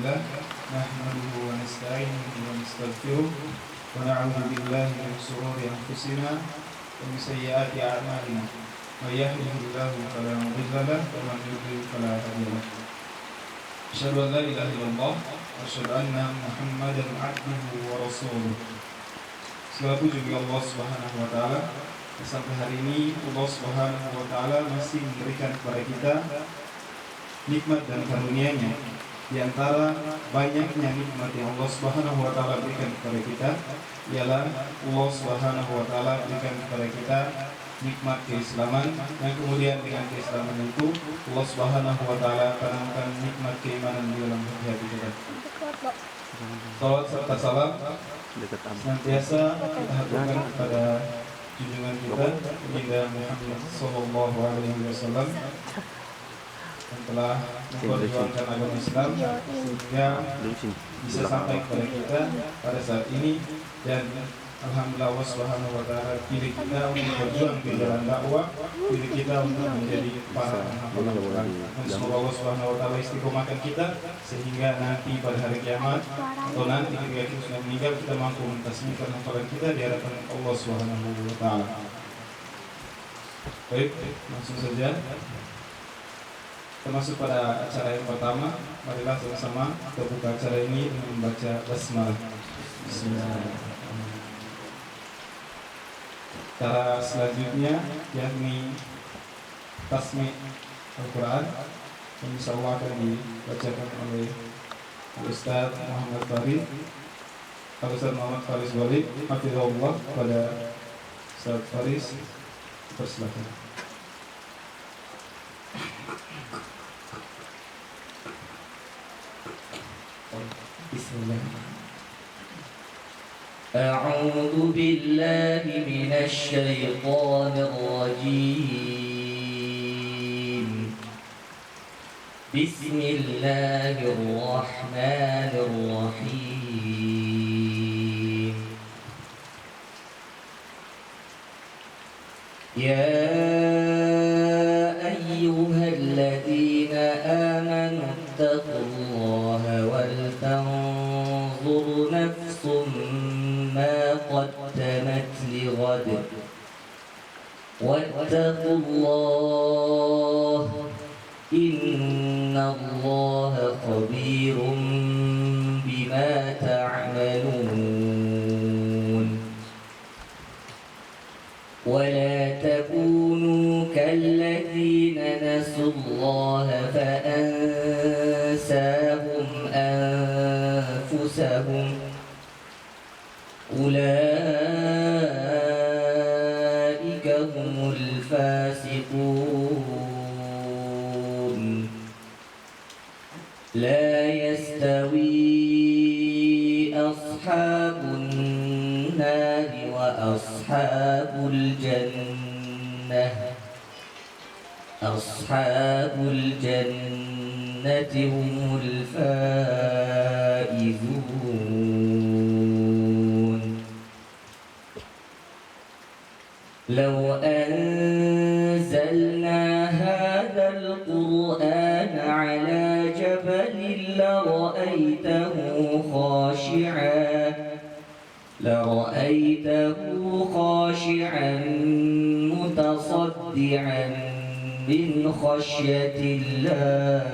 لله نحمده ونستعينه ونستغفره ونعوذ بالله من شرور أنفسنا ومن سيئات أعمالنا من يهده الله فلا مضل له ومن يضلل فلا هادي له أشهد أن لا إله إلا الله وأشهد أن محمدا عبده ورسوله. Segala puji bagi Allah Subhanahu wa taala. Sampai hari ini Allah Subhanahu wa taala masih memberikan kepada kita nikmat dan karunia-Nya. Di antara banyaknya nikmat yang Allah Subhanahu wa taala berikan kepada kita ialah Allah Subhanahu wa taala berikan kepada kita nikmat keislaman, yang kemudian dengan keislaman itu Allah Subhanahu wa taala tanamkan nikmat keimanan di dalam hati kita. Salawat serta salam senantiasa kita haturkan kepada junjungan kita Baginda Muhammad sallallahu alaihi wasallam yang telah memperjuangkan agama Islam sehingga bisa sampai kepada kita pada saat ini, dan alhamdulillah Allah Subhanahu wa taala pilih kita untuk berjuang di jalan dakwah, pilih kita untuk menjadi para penghafal Al-Quran. Semoga Allah Subhanahu wa taala istiqomahkan kita sehingga nanti pada hari kiamat atau nanti ketika kita sudah meninggal kita mampu mentasbihkan hafalan kita di hadapan Allah Subhanahu wa taala. Baik, langsung saja. Kita masuk pada acara yang pertama. Marilah sama-sama kita buka acara ini dengan membaca basmalah. Bismillahirrahmanirrahim. Cara selanjutnya yakni tasmi' Al-Quran yang insyaallah akan dibacakan oleh Ustaz Muhammad Farid, Ustaz Muhammad Faris Walid hafizahullah. Pada Ustaz Faris, persilakan. Bismillah. أعوذ بالله من الشيطان الرجيم. بسم الله الرحمن الرحيم. يا أيها الذين آمنوا اتقوا الله ولتنظر نفس ما قدمت لغد واتقوا الله إن الله خبير بما تعملون. ولا تكونوا كالذين نسوا الله فأنساهم أنفسهم أولئك هم الفاسقون. لا يستوي أصحاب النار وأصحاب الجنة. أصحاب الجنة هم الفائزون. لو أنزلنا هذا القرآن على جبل لرأيته خاشعا متصدعا من خشية الله.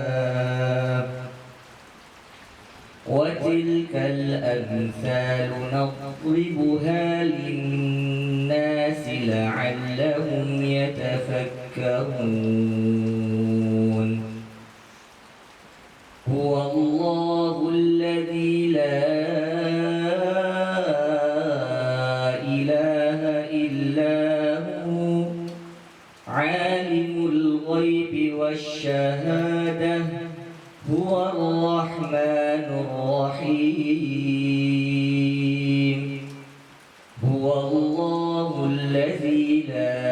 وتلك الأمثال نضربها للناس لعلهم يتفكرون. هو الله الذي لا إله إلا هو عالم الغيب والشهادة هو الرحمن الرحيم. هو الله الذي لا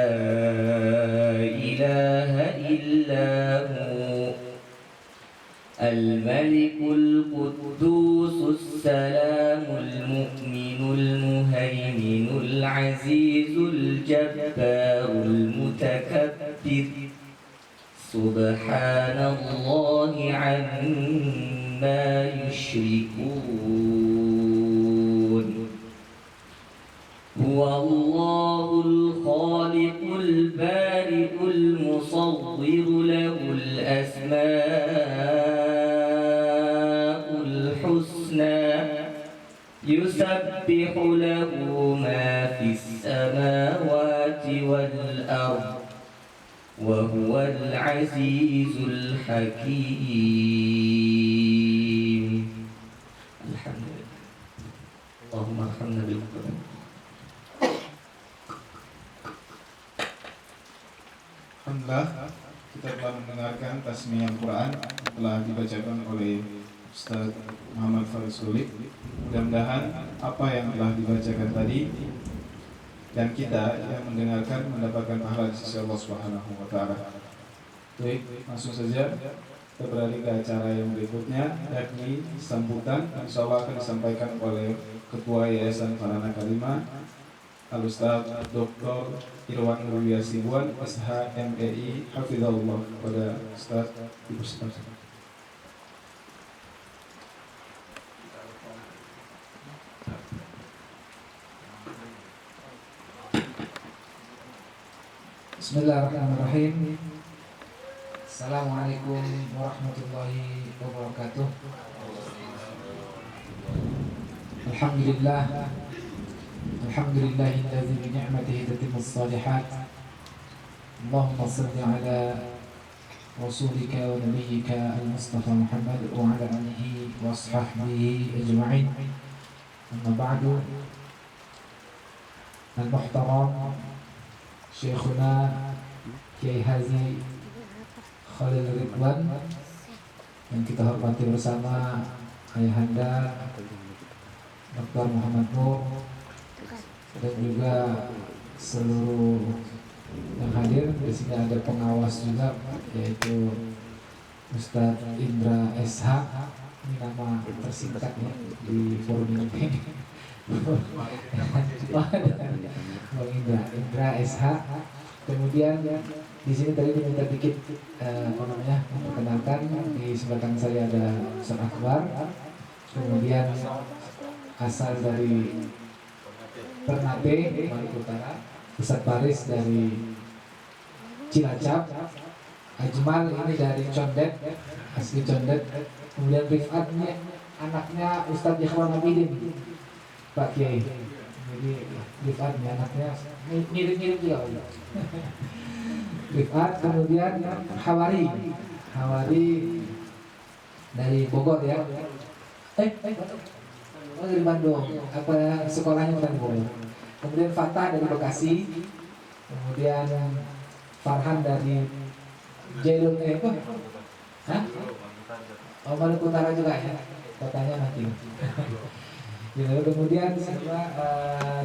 إله إلا هو الملك القدوس السلام المؤمن المهيمن العزيز الجبار المتكبر سبحان الله عما عما يشركون هو الله الخالق البارئ المصور له الأسماء الحسنى يسبح له ما في السماوات والأرض وهو العزيز الحكيم. الحمد لله. اللهم ارحمنا بالقرآن. Alhamdulillah, kita telah mendengarkan tasmiyah Al-Quran yang telah dibacakan oleh Ustaz Muhammad Farid Sulik. Mudah-mudahan apa yang telah dibacakan tadi dan kita yang mendengarkan mendapatkan pahala di sisi Allah Subhanahu wa taala. Baik, langsung saja kita beralih ke acara yang berikutnya, yakni sambutan yang insyaallah akan disampaikan oleh Ketua Yayasan Farhana Kalimah Al-Ustaz Dr. Irwan Nurul Yasibuan SHMEI Hafizahullah. Kepada Ustaz dipersilakan. Bismillahirrahmanirrahim. Assalamualaikum warahmatullahi wabarakatuh. Alhamdulillah. Alhamdulillahilladzi bi ni'matihi tatimmus shalihat. Allahumma shalli ala rasulika wa nabiyyika al-Mustafa Muhammad wa ala alihi wa ashabihi ajma'in. Amma ba'du. Al-muhtaram Syekhuna Kiai Haji Khalil Ridwan yang kita hormati bersama Ayahanda Dr. Muhammad Nur dan juga seluruh yang hadir. Di sini ada pengawas juga, yaitu Ustadz Indra SH. Ini nama tersingkatnya di forum ini. Bang Indra SH. Kemudian di sini tadi diminta dikit memperkenalkan. Di sebelah kanan saya ada Ustaz Akbar. Kemudian asal dari Ternate, Maluku Utara, Ustaz Paris dari Cilacap, Ajmal ini dari Condet, asli Condet. Kemudian Rifat ini anaknya Ustaz Ikhwan Abidin, Pak Kiai. Jadi Rifat ini anaknya mirip-mirip juga. Rifat, kemudian Hawari dari Bogor ya. Dari Bandung. Apa sekolahnya bukan di Bogor. Kemudian Fatah dari Bekasi. Kemudian Farhan dari Jelun Hah? Oh, Maluku Utara juga ya. Kotanya nanti. Lalu kemudian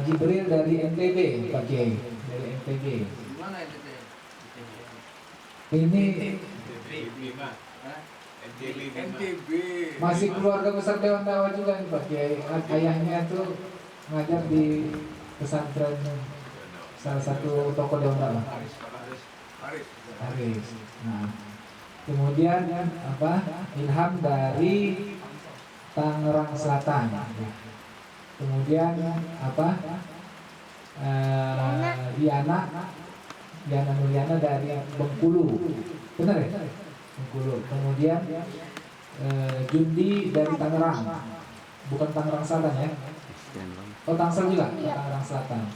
Jibril dari NTB, Pak Kiai, dari NTB. Mana NTB? Ini NTB. masih keluarga besar Dewan Dakwah juga nih Pak Kiai. Ayahnya tuh ngajar di pesantren salah satu tokoh Dewan Dakwah. Haris. Nah, kemudian Ilham dari Tangerang Selatan. Kemudian Diana Mulyana dari Bengkulu, benar ya? Bengkulu. Kemudian Jundi dari Tangerang, bukan Tangerang Selatan ya? Oh, Tangsel juga, Tangerang Selatan.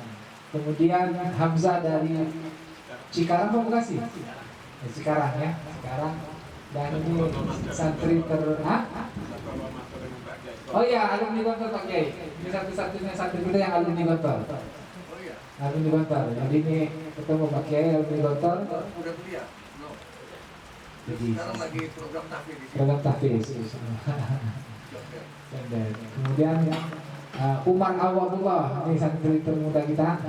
Kemudian Hamzah dari Cikarang, apa Bekasi? Cikarang ya, Cikarang. Dan ini santri Oh iya, alumni Gontor Pak Kiai. Ini satu-satunya santri kita yang alumni Gontor. Alumni Gontor. Jadi ini ketemu Pak Kiai alumni Gontor. Udah kuliah? No. Jadi Sekarang lagi program tahfiz di sini. program tahfiz. Kemudian Umar Awabullah, ini santri termuda kita.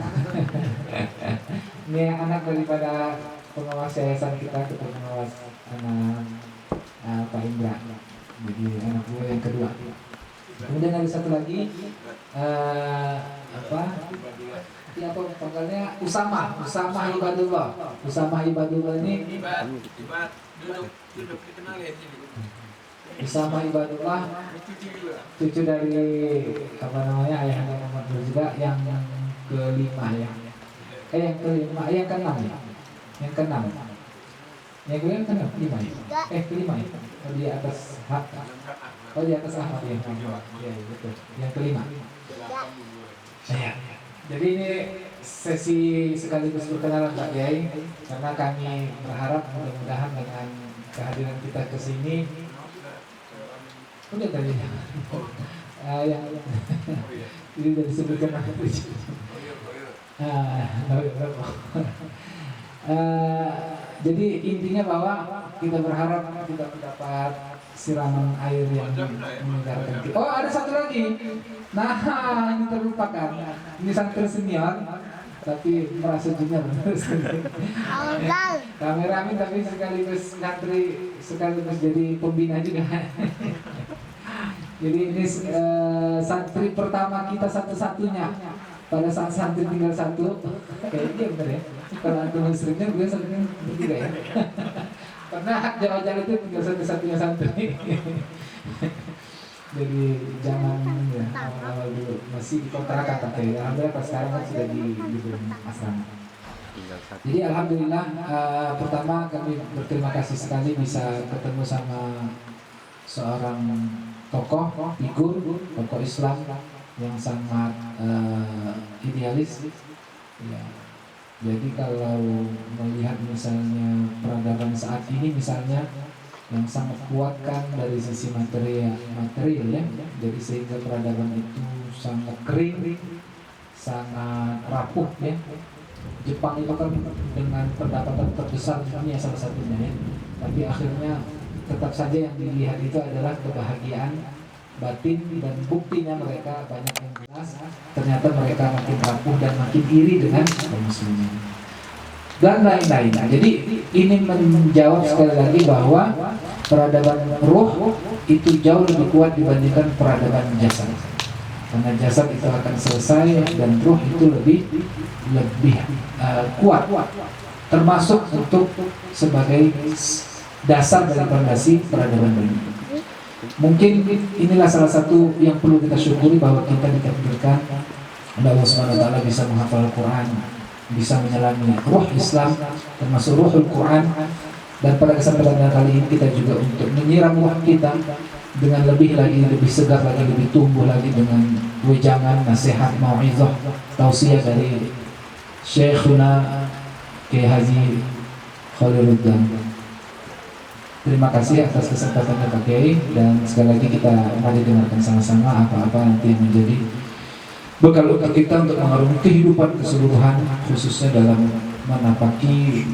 Ini anak daripada pengawas yayasan kita, ketua pengawas anak Pak Indra. Jadi anak gue yang kedua. Kemudian ada satu lagi ini apa pangkalnya? Usama Ibadullah. Usama Ibadullah ini Ibat, duduk dikenal ya sini. bersama Ibadullah, cucu dari ayahnya Muhammad Nur juga yang kelima ya. Yang kelima, yang keenam ya. Yang keenam. Yang kelima kelima ya. Kelima ya. Oh, di atas hak. Oh, di atas Ahmad ya. Ya, betul. Yang kelima. Ya. Jadi ini sesi sekaligus perkenalan Pak Kiai, karena kami berharap mudah-mudahan dengan kehadiran kita ke sini udah tadi yang ini udah disebutkan jadi intinya bahwa kita berharap kita mendapat siraman air yang menyegarkan kita. Oh, ada satu lagi. Nah, ini terlupakan. Ini santri senior, tapi merasa junior. Kameramen tapi sekaligus santri, sekaligus jadi pembina juga. Jadi ini santri pertama kita satu-satunya. Pada saat santri tinggal satu, kayaknya bener ya. Kalau antum muslimnya gue santrinya bertiga ya. Karena hak jawab itu tinggal satu-satunya santri. Jadi jangan ya awal dulu masih di kontrakan pakai. Alhamdulillah pas sekarang kan sudah di asrama. Jadi alhamdulillah pertama kami berterima kasih sekali bisa ketemu sama seorang tokoh figur tokoh Islam yang sangat idealis. Ya. Jadi kalau melihat misalnya peradaban saat ini misalnya yang sangat kuat kan dari sisi material ya, jadi sehingga peradaban itu sangat kering, sangat rapuh ya. Jepang itu kan dengan pendapatan terbesar di dunia salah satunya ya, tapi akhirnya tetap saja yang dilihat itu adalah kebahagiaan batin dan buktinya mereka banyak yang jelas ternyata mereka makin rapuh dan makin iri dengan kaum muslimin dan lain-lain. Nah, jadi ini menjawab sekali lagi bahwa peradaban ruh itu jauh lebih kuat dibandingkan peradaban jasad, karena jasad itu akan selesai dan ruh itu lebih kuat, termasuk untuk sebagai dasar dari fondasi peradaban ini. Mungkin inilah salah satu yang perlu kita syukuri bahwa kita ditakdirkan Allah Subhanahu wa taala bisa menghafal Al-Qur'an, bisa menyelami ruh Islam termasuk ruhul Quran, dan pada kesempatan kali ini kita juga untuk menyiram ruh kita dengan lebih segar lagi, lebih tumbuh lagi dengan wejangan, nasihat, mau'izah, tausiah dari Syekhuna Kiai Haji Khaliluddin. Terima kasih atas kesempatannya Pak Kiai, dan sekali lagi kita mari dengarkan sama-sama apa-apa nanti yang menjadi bekal untuk kita untuk mengarungi kehidupan keseluruhan, khususnya dalam menapaki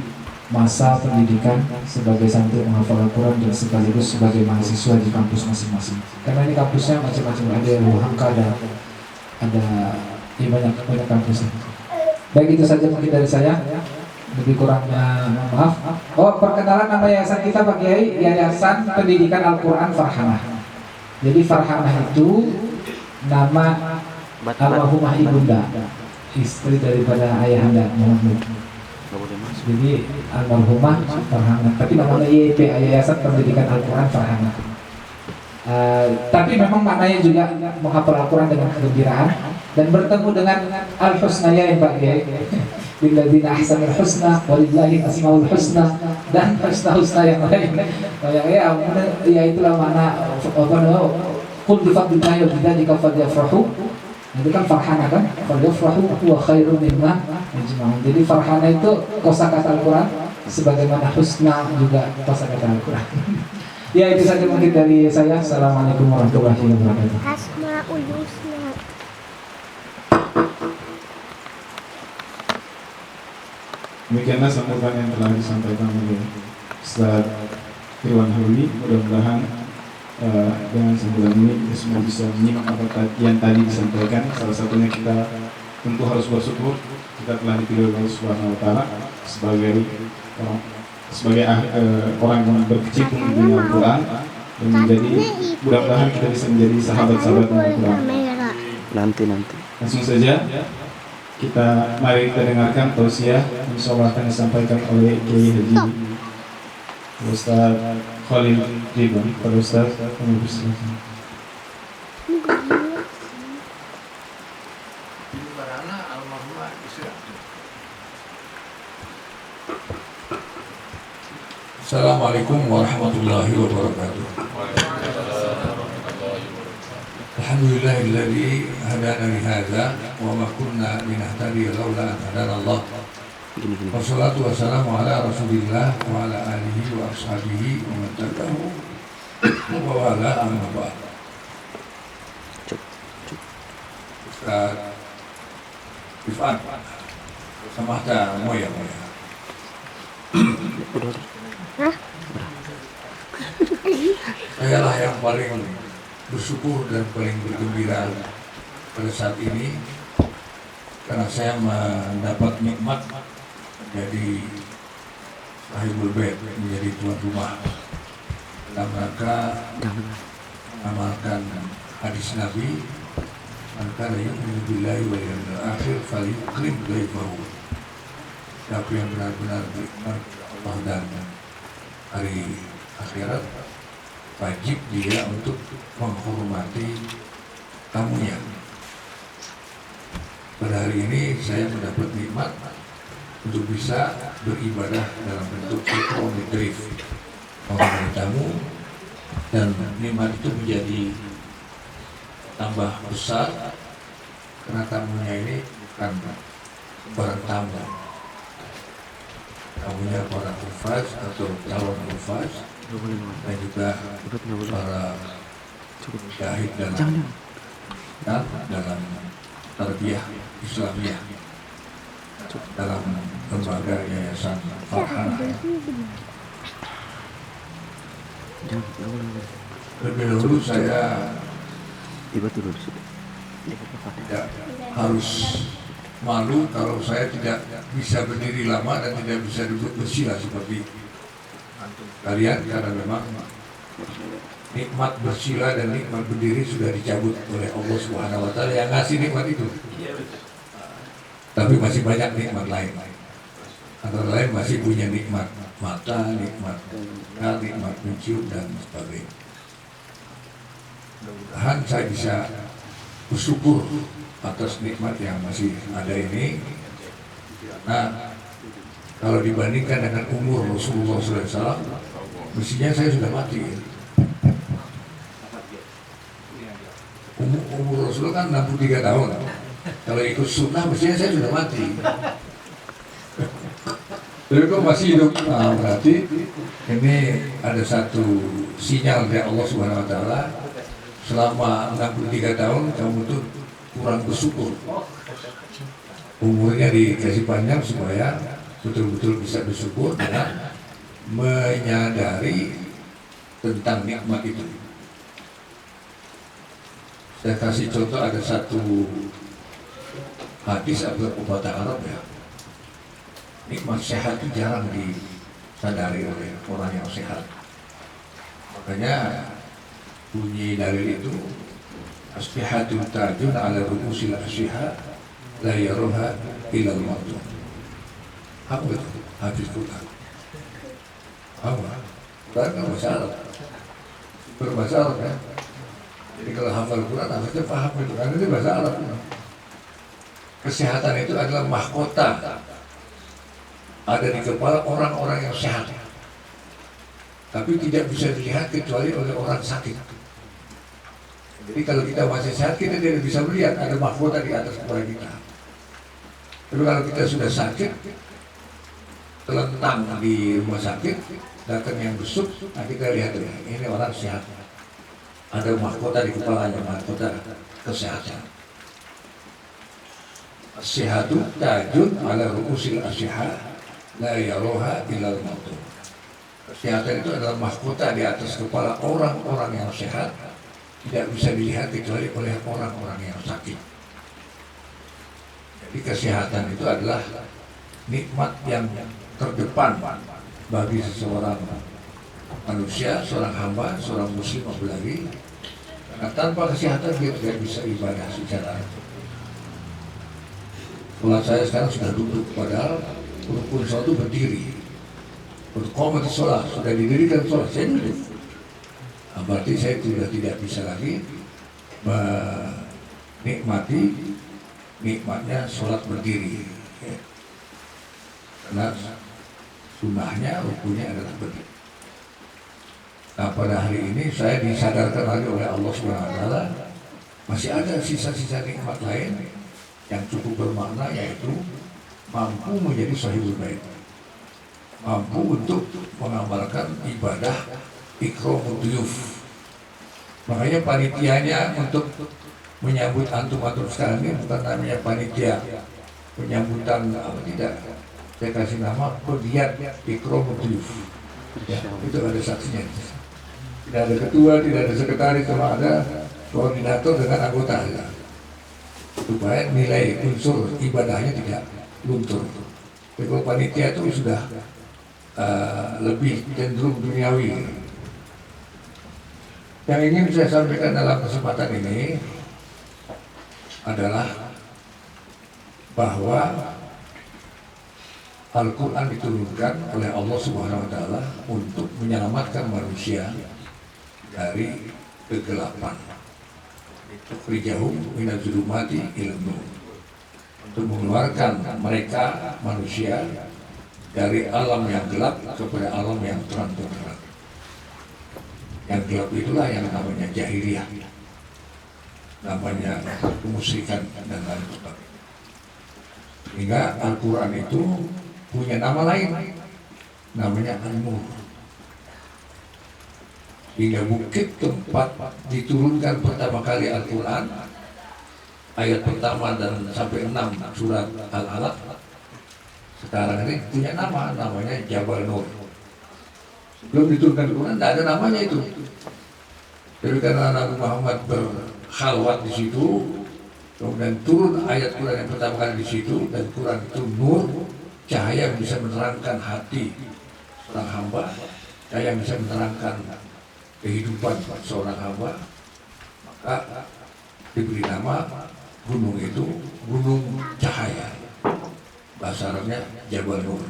masa pendidikan sebagai santri menghafal Al-Quran dan sekaligus sebagai mahasiswa di kampus masing-masing. Karena ini kampusnya macam-macam, ada Ruhangka, ada ya banyak kampusnya. Baik, itu saja mungkin dari saya. Lebih kurangnya maaf. Oh, perkenalan nama yayasan kita Pak Kiai, Yayasan Pendidikan Al-Quran Farhanah. Jadi Farhanah itu nama almarhumah ibunda, istri daripada ayahanda Muhammad. Jadi almarhumah Farhanah, tapi namanya YP, Yayasan Pendidikan Al-Quran Farhanah. Tapi memang maknanya juga menghafal Al-Quran dengan kegembiraan dan bertemu dengan Al-Husnayain Pak Kiai. Lilladzina ahsanul husna walillahi asmaul husna, dan husna yang lain. Ya itulah makna qul bi fadlillahi wa bidzalika falyafrahu. Itu kan farhana kan? Falyafrahu huwa khairun mimma yajma'un. Jadi farhana itu kosakata Al-Qur'an sebagaimana husna juga kosakata Al-Qur'an. Ya, itu saja mungkin dari saya. Assalamualaikum warahmatullahi wabarakatuh. Asmaul husna. Demikianlah sambutan yang telah disampaikan oleh Ustaz Irwan Huli. Mudah-mudahan dengan sambutan ini kita semua bisa menyimak apa yang tadi disampaikan. Salah satunya kita tentu harus bersyukur kita telah dipilih oleh Allah Subhanahu wa taala sebagai orang yang berkecimpung di dunia Al-Quran, dan menjadi mudah-mudahan kita bisa menjadi sahabat-sahabat Al-Quran. Nanti langsung saja mari kita dengarkan tausiah insyaallah akan disampaikan oleh Kiai Haji Ustaz Khalil Ridwan, Pak Ustaz, kami persilakan. Ini barana almarhumah Isra. Assalamualaikum warahmatullahi wabarakatuh. Alhamdulillahilladzi hadana li hadza wa ma kunna linahtadiya laula an hadana Allah. Wassalatu wassalamu ala Rasulillah wa ala alihi wa ashabihi wa man tabi'ahu wa wala amma ba'd. Ustaz Ifan Samahta moya. Saya lah yang paling bersyukur dan paling bergembira pada saat ini karena saya mendapat nikmat menjadi sahibul bait, menjadi tuan rumah dalam rangka mengamalkan hadis Nabi, man kana yu'minu billahi wal yawmil akhir falyukrim dhaifahu. Siapa yang benar-benar beriman Allah dan hari akhirat, wajib dia untuk menghormati tamunya. Pada hari ini saya mendapat nikmat untuk bisa beribadah dalam bentuk ikrami dhaif, menghormati tamu, dan nikmat itu menjadi tambah besar karena tamunya ini bukan barang tamu. Tamunya para hufaz atau calon hufaz dan juga para syahid dalam tarbiyah Islamiyah dalam lembaga Yayasan Farhanah. Lebih dahulu saya tidak harus malu kalau saya tidak bisa berdiri lama dan tidak bisa duduk bersila seperti kalian, karena memang nikmat bersila dan nikmat berdiri sudah dicabut oleh Allah Subhanahu wa Ta'ala yang ngasih nikmat itu. Tapi masih banyak nikmat lain. Antara lain masih punya nikmat mata, nikmat dengar, nikmat mencium dan sebagainya. Mudah-mudahan saya bisa bersyukur atas nikmat yang masih ada ini. Nah, kalau dibandingkan dengan umur Rasulullah SAW, mestinya saya sudah mati. Umur Rasulullah kan 63 tahun. Kalau ikut sunnah mestinya saya sudah mati. Tapi kok masih hidup? Nah, berarti ini ada satu sinyal dari Allah Subhanahu Wa Taala. Selama 63 tahun kamu tuh kurang bersyukur. Umurnya dikasih panjang supaya betul-betul bisa bersyukur dengan menyadari tentang nikmat itu. Saya kasih contoh, ada satu hadis atau pepatah Arab ya. Nikmat sehat itu jarang disadari oleh orang yang sehat. Makanya bunyi dalil itu, asbihatul tajun ala ru'usil asyiha la yaruha ilal mautu. Apa itu? Hadis Quran. Apa? Quran kan bahasa Arab. Berbahasa Arab ya. Jadi kalau hafal Quran harusnya paham itu. Karena itu bahasa Arab. Kesehatan itu adalah mahkota. Ada di kepala orang-orang yang sehat. Tapi tidak bisa dilihat kecuali oleh orang sakit. Jadi kalau kita masih sehat, kita tidak bisa melihat ada mahkota di atas kepala kita. Tapi kalau kita sudah sakit, terlentang di rumah sakit, datang yang busuk, nah kita lihat ya, ini orang sehat. Ada mahkota di kepalanya, mahkota kesehatan. Sehatu tajun ala ru'usil asyiha la yaroha ilal mautu. Kesehatan itu adalah mahkota di atas kepala orang-orang yang sehat, tidak bisa dilihat kecuali oleh orang-orang yang sakit. Jadi kesehatan itu adalah nikmat yang terdepan bagi seseorang manusia, seorang hamba, seorang muslim apalagi. Karena tanpa kesehatan dia tidak bisa ibadah secara. Kalau saya sekarang sudah duduk, padahal rukun sholat itu berdiri. Untuk qomati sholat, sudah didirikan sholat, saya duduk. Nah, berarti saya sudah tidak bisa lagi menikmati nikmatnya sholat berdiri, ya. Karena sunnahnya, rukunnya adalah berdiri. Nah, pada hari ini saya disadarkan lagi oleh Allah SWT, masih ada sisa-sisa nikmat lain yang cukup bermakna, yaitu mampu menjadi sahibul bait, mampu untuk mengamalkan ibadah ikramud duyuf. Makanya panitianya untuk menyambut antum-antum sekarang ini bukan namanya panitia penyambutan apa, tidak. Saya kasih nama pegiat ikramud duyuf. Ya, itu ada saksinya. Tidak ada ketua, tidak ada sekretaris, cuma ada koordinator dengan anggota, ya. Supaya nilai unsur ibadahnya tidak luntur. Tapi kalau panitia itu sudah lebih cenderung duniawi. Yang ingin saya sampaikan dalam kesempatan ini adalah bahwa Al-Quran diturunkan oleh Allah Subhanahu Wa Taala untuk menyelamatkan manusia dari kegelapan. Tukhrijahum minadz zulumati ilan nur, untuk mengeluarkan mereka manusia dari alam yang gelap kepada alam yang terang benderang. Yang gelap itulah yang namanya jahiliyah, namanya kemusyrikan dan lain sebagainya. Sehingga Al-Quran itu punya nama lain, namanya An-Nur. Hingga bukit tempat diturunkan pertama kali Al-Quran, ayat pertama dan sampai 6 surat Al-Alaq, sekarang ini punya nama, namanya Jabal Nur. Belum diturunkan Al-Quran, tidak ada namanya itu. Tapi karena Nabi Muhammad berkhalwat di situ, kemudian turun ayat Quran yang pertama kali di situ, dan Quran itu nur, cahaya yang bisa menerangkan hati seorang hamba, cahaya yang bisa menerangkan kehidupan seorang hamba, maka diberi nama gunung itu gunung cahaya, bahasa Arabnya Jabal Nur.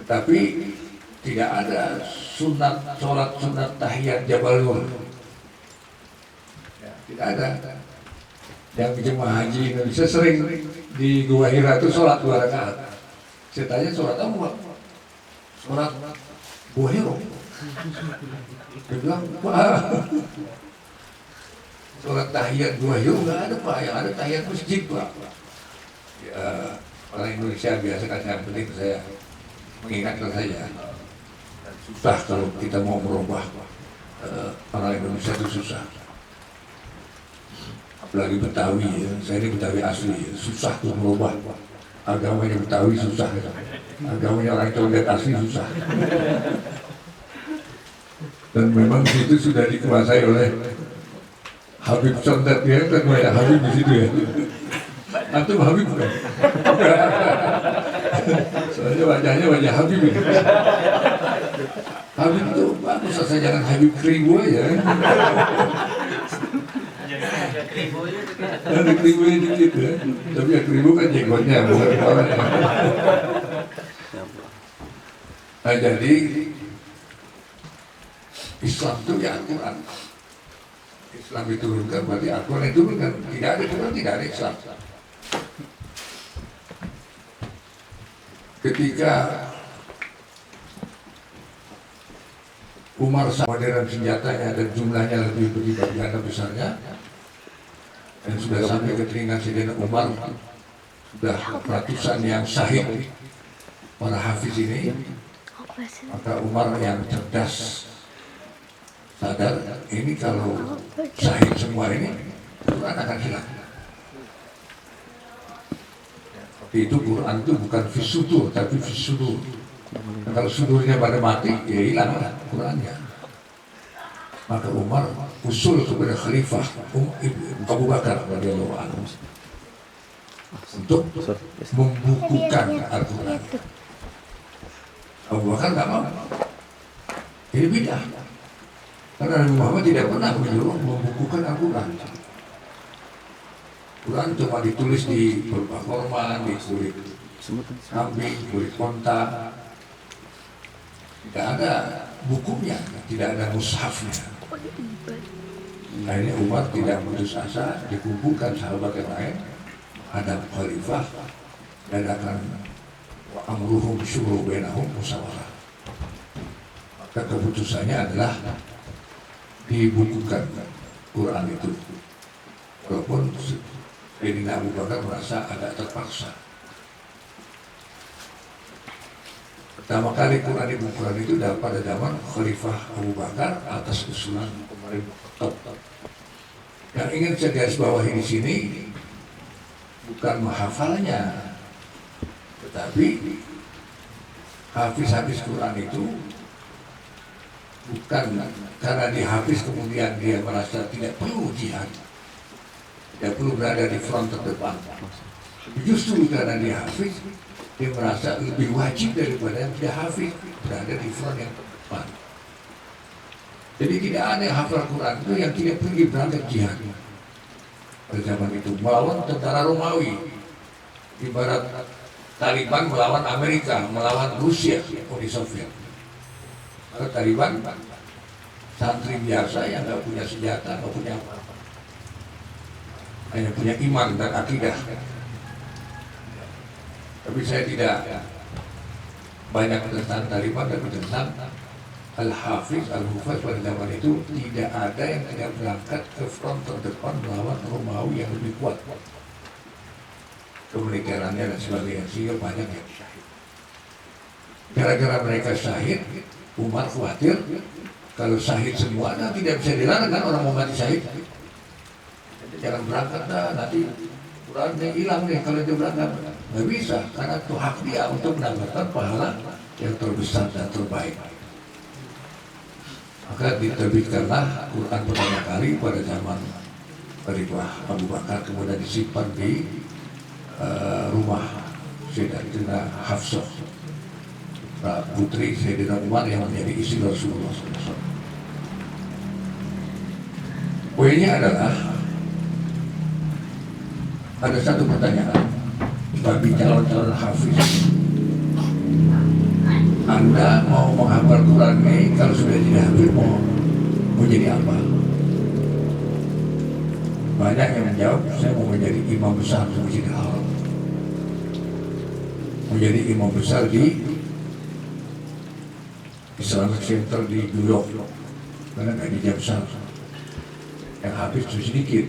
Tetapi tidak ada sunat sholat sunat tahiyat Jabal Nur, ya, tidak ada. Yang jemaah haji Indonesia sering di Gua Hira itu sholat 2 rakaat. Saya tanya sholat apa? Sholat Gua Hira. Dia bilang, Pak, sholat tahiyat Gua Hira nggak ada, Pak, yang ada tahiyat masjid, Pak. Ya, orang Indonesia biasa kan, yang penting saya mengingatkan saja. Susah kalau kita mau merubah orang Indonesia itu susah. Apalagi Betawi, ya. Saya ini Betawi asli, ya. Susah tuh merubah agamanya Betawi, susah, ya. Agamanya orang Condet asli susah. Dan memang situ sudah dikuasai oleh Habib Condet, ya kan, banyak Habib di situ, ya. Antum Habib bukan? Soalnya wajahnya wajah Habib ini. Habib itu bagus, asal jangan Habib Kribo aja. Ada kribonya dikit, ya. Tapi ya kribo kan jenggotnya, bukan kepalanya. Nah, jadi Islam itu ya Al-Quran. Islam diturunkan berarti Al-Quran diturunkan. Tidak ada Quran, tidak ada Islam. Ketika Umar modern senjatanya dan jumlahnya lebih berlipat ganda besarnya, dan sudah sampai ke telinga Sayyidina Umar, sudah ratusan yang syahid para hafiz ini, maka Umar yang cerdas sadar, ini kalau syahid semua ini, Quran akan hilang. Itu Quran itu bukan fisudur, tapi fisudur. Nah, kalau sudurnya pada mati, ya hilang lah Qurannya. Maka Umar usul kepada Khalifah Abu Bakar radhiyallahu anhu untuk membukukan Al-Quran. Abu Bakar nggak mau. Ini beda. Karena Nabi Muhammad tidak pernah menyuruh membukukan Al-Quran. Quran cuma ditulis di beberapa format, di kulit kambing, kulit onta. Tidak ada bukunya, tidak ada mushafnya. Akhirnya Umar tidak putus asa, dikumpulkan sahabat yang lain, hadap khalifah, dan akan amruhum syuruh bainahum musyawarah. Maka keputusannya adalah dibukukan Quran itu. Walaupun Sayyidina Abu Bakar merasa agak terpaksa. Pertama kali Quran dibukukan itu pada zaman Khalifah Abu Bakar atas usulan Umar bin Khattab. Yang ingin saya garis bawahi di sini bukan menghafalnya, tetapi hafiz Quran itu bukan karena dihafiz kemudian dia merasa tidak perlu jihad, tidak perlu berada di front terdepan. Justru karena dihafiz, dia merasa lebih wajib daripada yang tidak hafiz berada di front yang depan. Jadi tidak ada yang hafal Quran itu yang tidak pergi berangkat jihad. Pada zaman itu melawan tentara Romawi, ibarat Taliban melawan Amerika, melawan Rusia, Uni Soviet. Maka Taliban santri biasa yang nggak punya senjata, nggak punya apa-apa, hanya punya iman dan akidah. Tapi saya tidak banyak tentang Taliban, tapi tentang Al-Hafiz, Al-Hufaz pada zaman itu tidak ada yang tidak berangkat ke front terdepan melawan Romawi yang lebih kuat. Kemenikarannya dan sebagainya, sehingga banyak yang syahid. Gara-gara mereka syahid, Umar khawatir kalau syahid semua, nah tidak bisa dilarang kan orang mau mati syahid. Jangan berangkat dah, nanti Qurannya hilang nih kalau dia berangkat. Nggak bisa, karena itu hak dia untuk mendapatkan pahala yang terbesar dan terbaik. Maka diterbitkanlah Quran pertama kali pada zaman Khalifah Abu Bakar, kemudian disimpan di rumah Sayyidatina Hafsah, putri Sayyidina Umar yang menjadi istri Rasulullah SAW. Poinnya adalah ada satu pertanyaan bagi calon-calon hafiz. Anda mau menghafal Quran ini, kalau sudah jadi hafiz mau jadi apa? Banyak yang menjawab, saya mau menjadi imam besar di Masjidil Haram, menjadi imam besar di Islamic Center di New York, karena gajinya besar. Yang habis itu sedikit,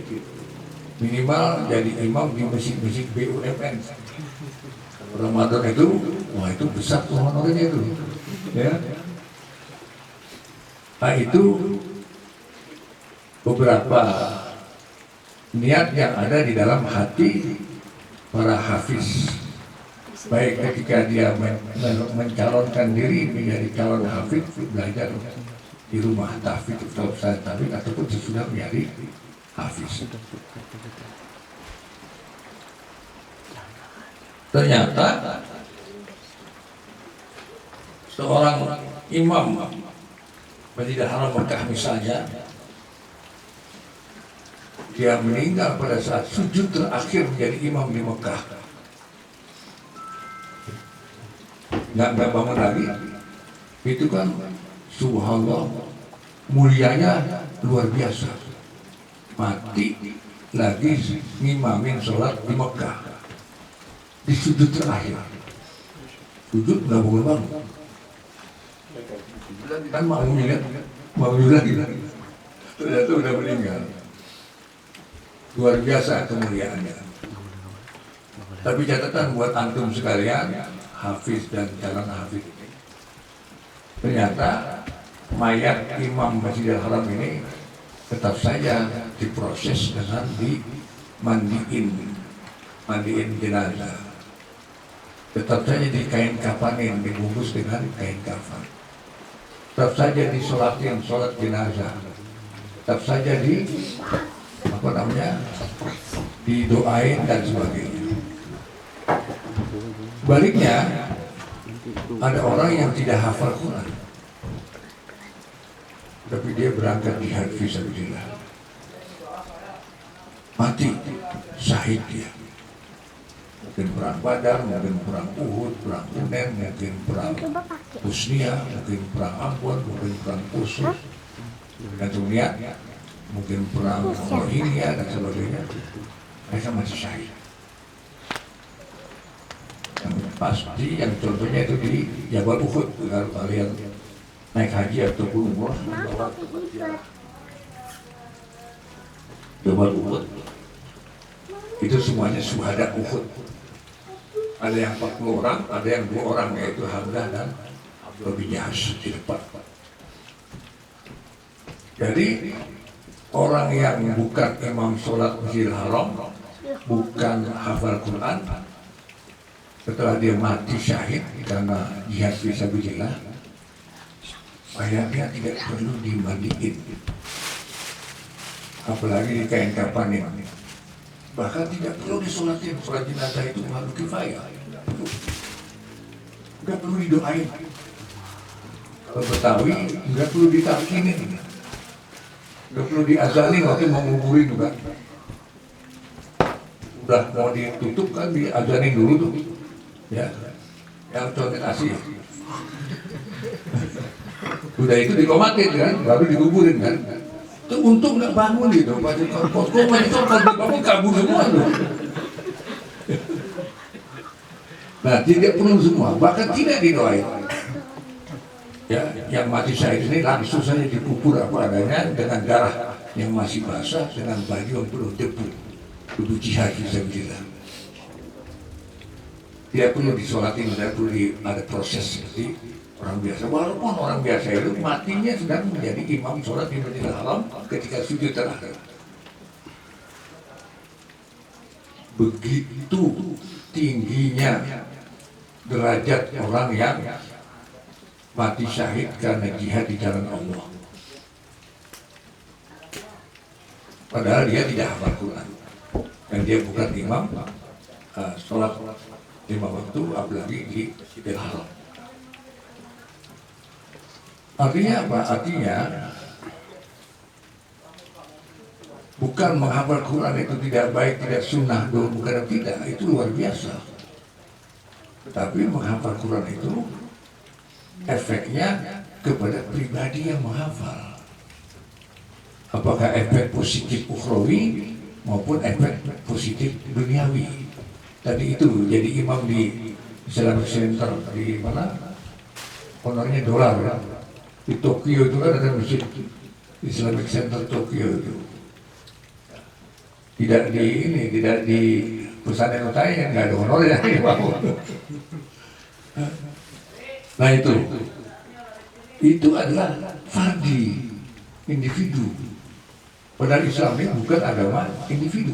minimal jadi imam di masjid-masjid BUMN. Ramadan itu, wah itu besar tuh honornya itu, ya. Nah itu beberapa niat yang ada di dalam hati para hafiz, baik ketika dia mencalonkan diri menjadi calon hafiz, belajar di rumah tahfidz ataupun sesudah menjadi hafiz. Ternyata seorang imam Masjidil Haram Mekah misalnya, dia meninggal pada saat sujud terakhir menjadi imam di Mekah, nggak bangun lagi, itu kan subhanallah, mulianya luar biasa. Mati lagi ngimamin sholat di Mekah di sujud terakhir, sujud nggak bangun, kan mau lagi, ternyata udah meninggal. Luar biasa kemuliaannya. Tapi catatan buat antum sekalian, hafiz dan calon hafiz ini, ternyata mayat imam Masjidil Haram ini tetap saja diproses dengan mandiin jenazah, tetap saja di kain kafanin, dibungkus dengan kain kafan, tetap saja disolatin sholat jenazah, tetap saja didoain dan sebagainya. Baliknya, ada orang yang tidak hafal Quran, tapi dia berangkat jihad fisabilillah, mati syahid dia. Mungkin perang Badar, mungkin perang Uhud, perang Hunain, mungkin perang Husnia, mungkin perang Ambon, mungkin perang Khusus, dan kemudian mungkin perang Rohingya dan sebagainya. Mereka masih syahid. Yang pasti, yang contohnya itu di Jabal Uhud, kalau kalian naik haji ataupun umrah, Jabal Uhud itu semuanya syuhada Uhud. Ada yang 40 orang, ada yang 2 orang, yaitu Hamzah dan Abdullah bin Jahsh di depan. Jadi orang yang bukan imam sholat Masjidil Haram, bukan hafal Quran, setelah dia mati syahid karena jihad fisabilillah, mayatnya tidak perlu dimandiin, apalagi di kain kapanin. Bahkan tidak perlu disolatin. Sholat jenazah itu harus kifayah, nggak perlu didoain. Kalau Betawi nggak perlu ditakinin, nggak perlu diazanin waktu mau nguburin juga. Udah mau ditutup kan diazanin dulu tuh, ya, yang contoh kasih. Udah itu dikomatin kan, baru dikuburin kan. Itu untung nggak bangun gitu, pasti posko itu kalau bangun kabur semua tuh. Nah, tidak perlu semua, bahkan tidak didoain. Ya, yang mati syahid ini langsung saja dikubur apa adanya dengan darah yang masih basah, dengan baju yang penuh debu, debu jihad fisabilillah. Tidak perlu disolatin, tidak perlu ada proses seperti orang biasa. Walaupun orang biasa itu matinya sedang menjadi imam sholat di Masjidil Haram ketika sujud terakhir. Begitu tingginya derajat orang yang mati syahid karena jihad di jalan Allah. Padahal dia tidak hafal Quran dan dia bukan imam sholat 5 waktu, apalagi di Masjidil Haram. Artinya apa? Artinya bukan menghafal Quran itu tidak baik, tidak sunnah, bukan, tidak, itu luar biasa. Tetapi menghafal Quran itu efeknya kepada pribadi yang menghafal. Apakah efek positif ukhrawi maupun efek positif duniawi. Tadi itu jadi imam di Islamic Center di mana? Honornya dolar ya. Di Tokyo itu kan ada masjid Islamic Center Tokyo itu. Tidak di pesantren utaya, nggak ada honornya. Nah itu adalah fardi individu. Padahal Islam ini bukan agama individu.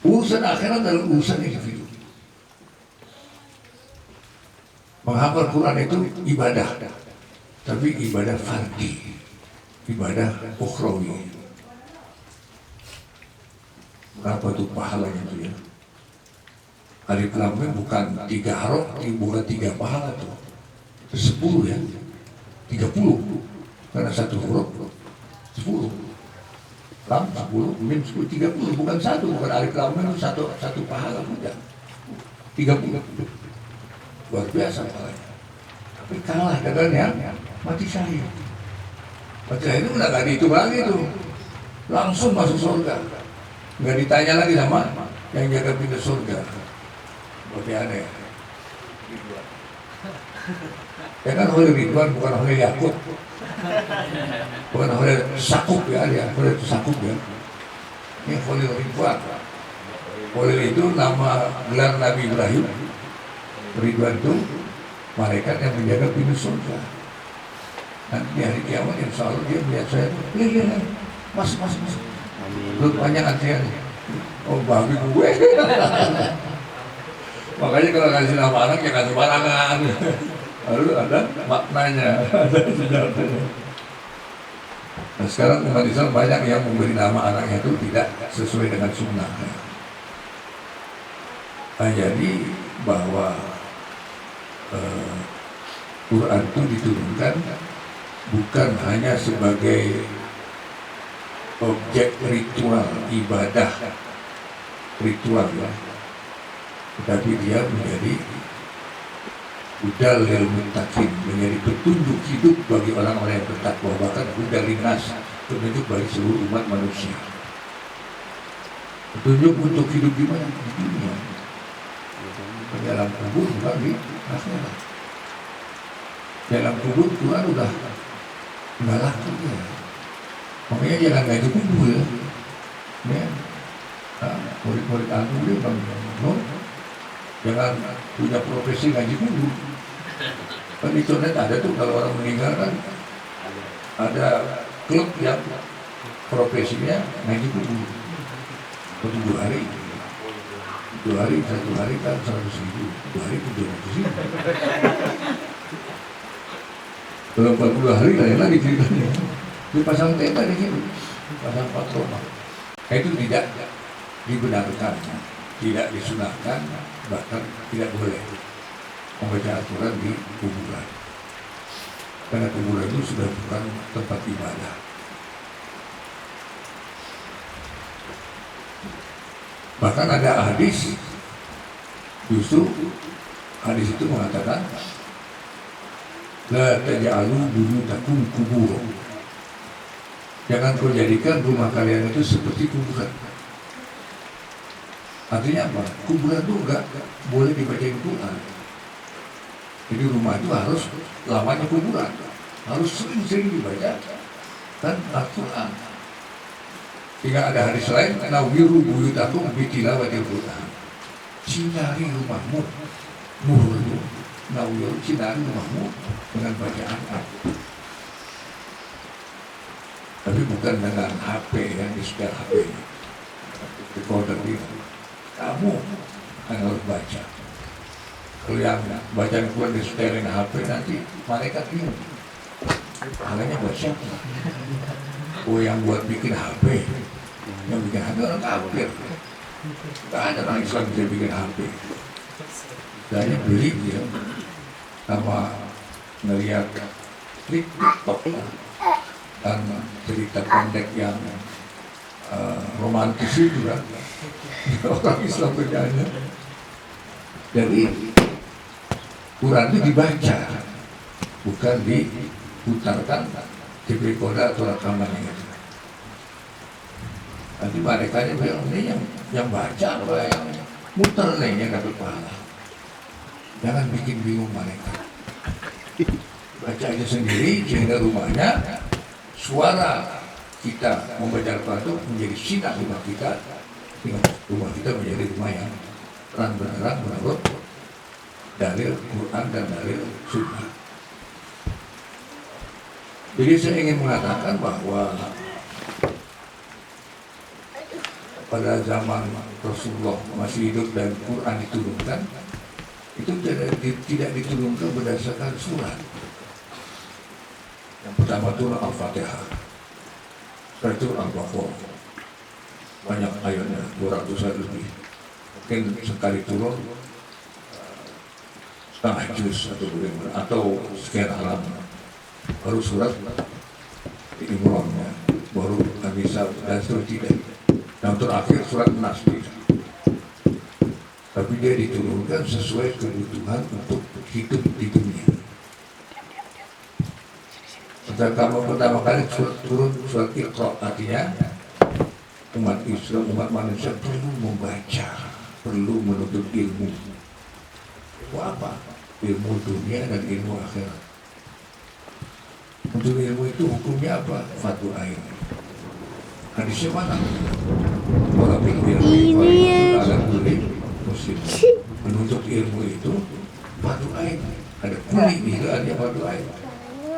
Urusan akhirat adalah urusan individu. Menghafal Quran itu ibadah, tapi ibadah fardi, ibadah ukhrawi. Berapa tuh pahalanya itu ya? Alif Lam Mim bukan 3 harok, bukan 3 pahala tuh. 10 ya, 30. Karena 1 huruf 10. Lam 10, Mim 10, 30. Bukan 1, bukan Alif Lam Mim satu pahala, bukan 30. Luar biasa pahalanya. Tapi kalah dengan yang mati syahid. Mati syahid itu udah gak dihitung lagi tuh, langsung masuk surga. Nggak ditanya lagi sama yang jaga pintu surga. Berarti aneh. Ya kan oleh Ridwan, bukan oleh Yakub, bukan oleh Sakub ya, oleh Sakub ya. Ini oleh Ridwan. Oleh itu nama gelar Nabi Ibrahim. Ridwan itu malaikat yang menjaga pintu surga. Nanti di hari kiamat insya Allah dia melihat saya, lihat, mas. Lu banyak antrian. Oh babi gue. Makanya kalau kasih nama anak ya kasih barangan. Lalu ada maknanya, ada sejarahnya. Nah sekarang umat Islam banyak yang memberi nama anaknya itu tidak sesuai dengan sunnah. Nah jadi bahwa Quran itu diturunkan bukan hanya sebagai objek ritual ibadah ritual ya, tetapi dia menjadi hudal lil muttaqin, menjadi petunjuk hidup bagi orang-orang yang bertakwa, bahkan hudal linnas, petunjuk bagi seluruh umat manusia. Petunjuk untuk hidup di mana? Di dunia. Di dalam kubur bukan di akhirat. Dalam kubur Tuhan udah nggak laku ya. Makanya jangan ngaji kubur ya. Ya. Nah, murid-murid anu dia bang, no? Jangan punya profesi ngaji kubur. Kan di internet ada tuh kalau orang meninggal kan ada klub yang profesinya ngaji kubur. 7 hari, 1 hari kan 100.000, 2 hari 700.000. Kalau 40 hari lain lagi ceritanya. Dipasang tenda di sini, pasang patroma. Itu tidak dibenarkan, tidak disunahkan, bahkan tidak boleh membaca aturan di kuburan. Karena kuburan itu sudah bukan tempat ibadah. Bahkan ada hadis, justru hadis itu mengatakan la taj'alu buyutakum kubur. Jangan kau jadikan rumah kalian itu seperti kuburan. Artinya apa? Kuburan itu enggak boleh dibacain Quran. Jadi rumah itu harus lamanya kuburan, harus sering-sering dibaca kan Al-Quran. Jika ada hadis lain, nawiru buyutakum bitilawatil Quran. Sinari rumahmu, nur itu. Nawiru sinari rumahmu dengan bacaan Al-Quran. Tapi bukan dengan HP yang di-setel HP. Recorder itu. Kamu yang harus baca. Kalau yang bacaan Quran di-setelin HP nanti malaikat ini. Makanya buat siapa? Oh yang buat bikin HP. Yang bikin HP orang kafir. Gak ada orang Islam bisa bikin HP. Hanya beli dia sama ngeliat TikTok dan cerita pendek yang romantis itu kan. Orang Islam kerjanya. Jadi Quran itu dibaca, bukan diputarkan di recorder atau rekaman itu. Nanti mereka bilang ini yang baca atau yang muter nih yang dapat pahala. Jangan bikin bingung mereka. Baca aja sendiri sehingga rumahnya suara kita membaca Al-Quran itu menjadi sinar rumah kita, sehingga rumah kita menjadi rumah yang terang benderang menurut dalil Quran dan dalil Sunnah. Jadi saya ingin mengatakan bahwa pada zaman Rasulullah masih hidup dan Quran diturunkan, itu tidak diturunkan berdasarkan surat. Yang pertama turun Al-Fatihah, setelah itu Al-Baqarah, banyak ayatnya 200 lebih. Mungkin sekali turun setengah juz atau sekian halaman. Baru surat Imran-nya, baru An-Nisa dan seterusnya. Dan terakhir surat Nas. Tapi dia diturunkan sesuai kebutuhan untuk hidup di dunia. Setelah pertama kali turun surat Iqra, artinya umat Islam, umat manusia perlu membaca, perlu menuntut ilmu. Apa? Ilmu dunia dan ilmu akhirat. Untuk ilmu itu hukumnya apa? Fardhu ain. Hadisnya mana? Orang ilmu ala kulli muslim. Menuntut ilmu itu fardhu ain. Ada kulli itu ada fardhu ain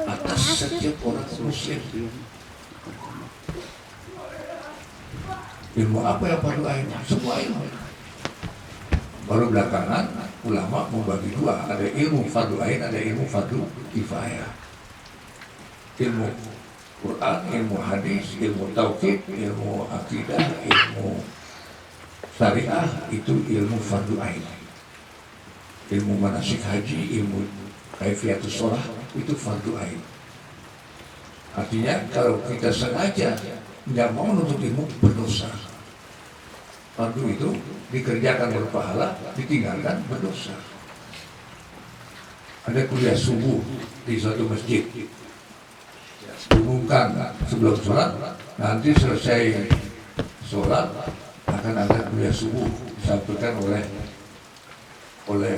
atas setiap orang muslim. Ilmu apa yang fardhu ain? Semua ilmu. Baru belakangan ulama membagi dua, ada ilmu fardhu ain, ada ilmu fardhu kifayah. Ilmu Quran, ilmu hadis, ilmu tauhid, ilmu akidah, ilmu syariah itu ilmu fardhu ain. Ilmu manasik haji, ilmu kaifiatus shalah itu fardhu ain. Artinya kalau kita sengaja tidak mau menuntut ilmu, berdosa. fardu itu dikerjakan berpahala, ditinggalkan berdosa. Ada kuliah subuh di suatu masjid, diumumkan sebelum sholat, nanti selesai sholat akan ada kuliah subuh disampaikan oleh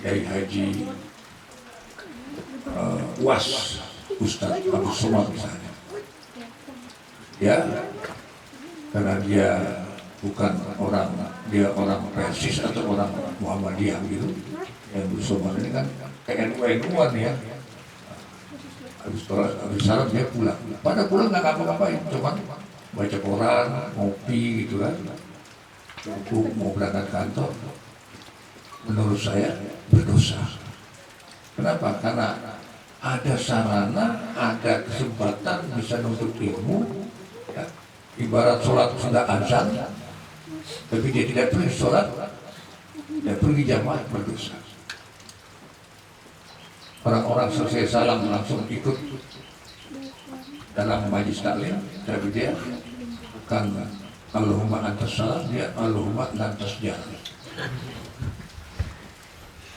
Kiai Haji UAS Ustadz Abu Somad misalnya. Ya, karena dia bukan orang, dia orang Persis atau orang Muhammadiyah gitu. Yang Abu Somad ini kan NU-an ya. Habis salat dia pulang. Pada pulang nggak ngapa-ngapain, cuma baca koran, ngopi gitu kan. Mau berangkat kantor. Menurut saya berdosa. Kenapa? Karena ada sarana, ada kesempatan bisa nuntut ilmu. Ya. Ibarat sholat sudah azan, tapi dia tidak pergi sholat, dia pergi jamaah, berdosa. Orang-orang selesai salam langsung ikut dalam majlis taklim, tapi dia bukan Allahumma antas salam, dia Allahumma lantas jalan.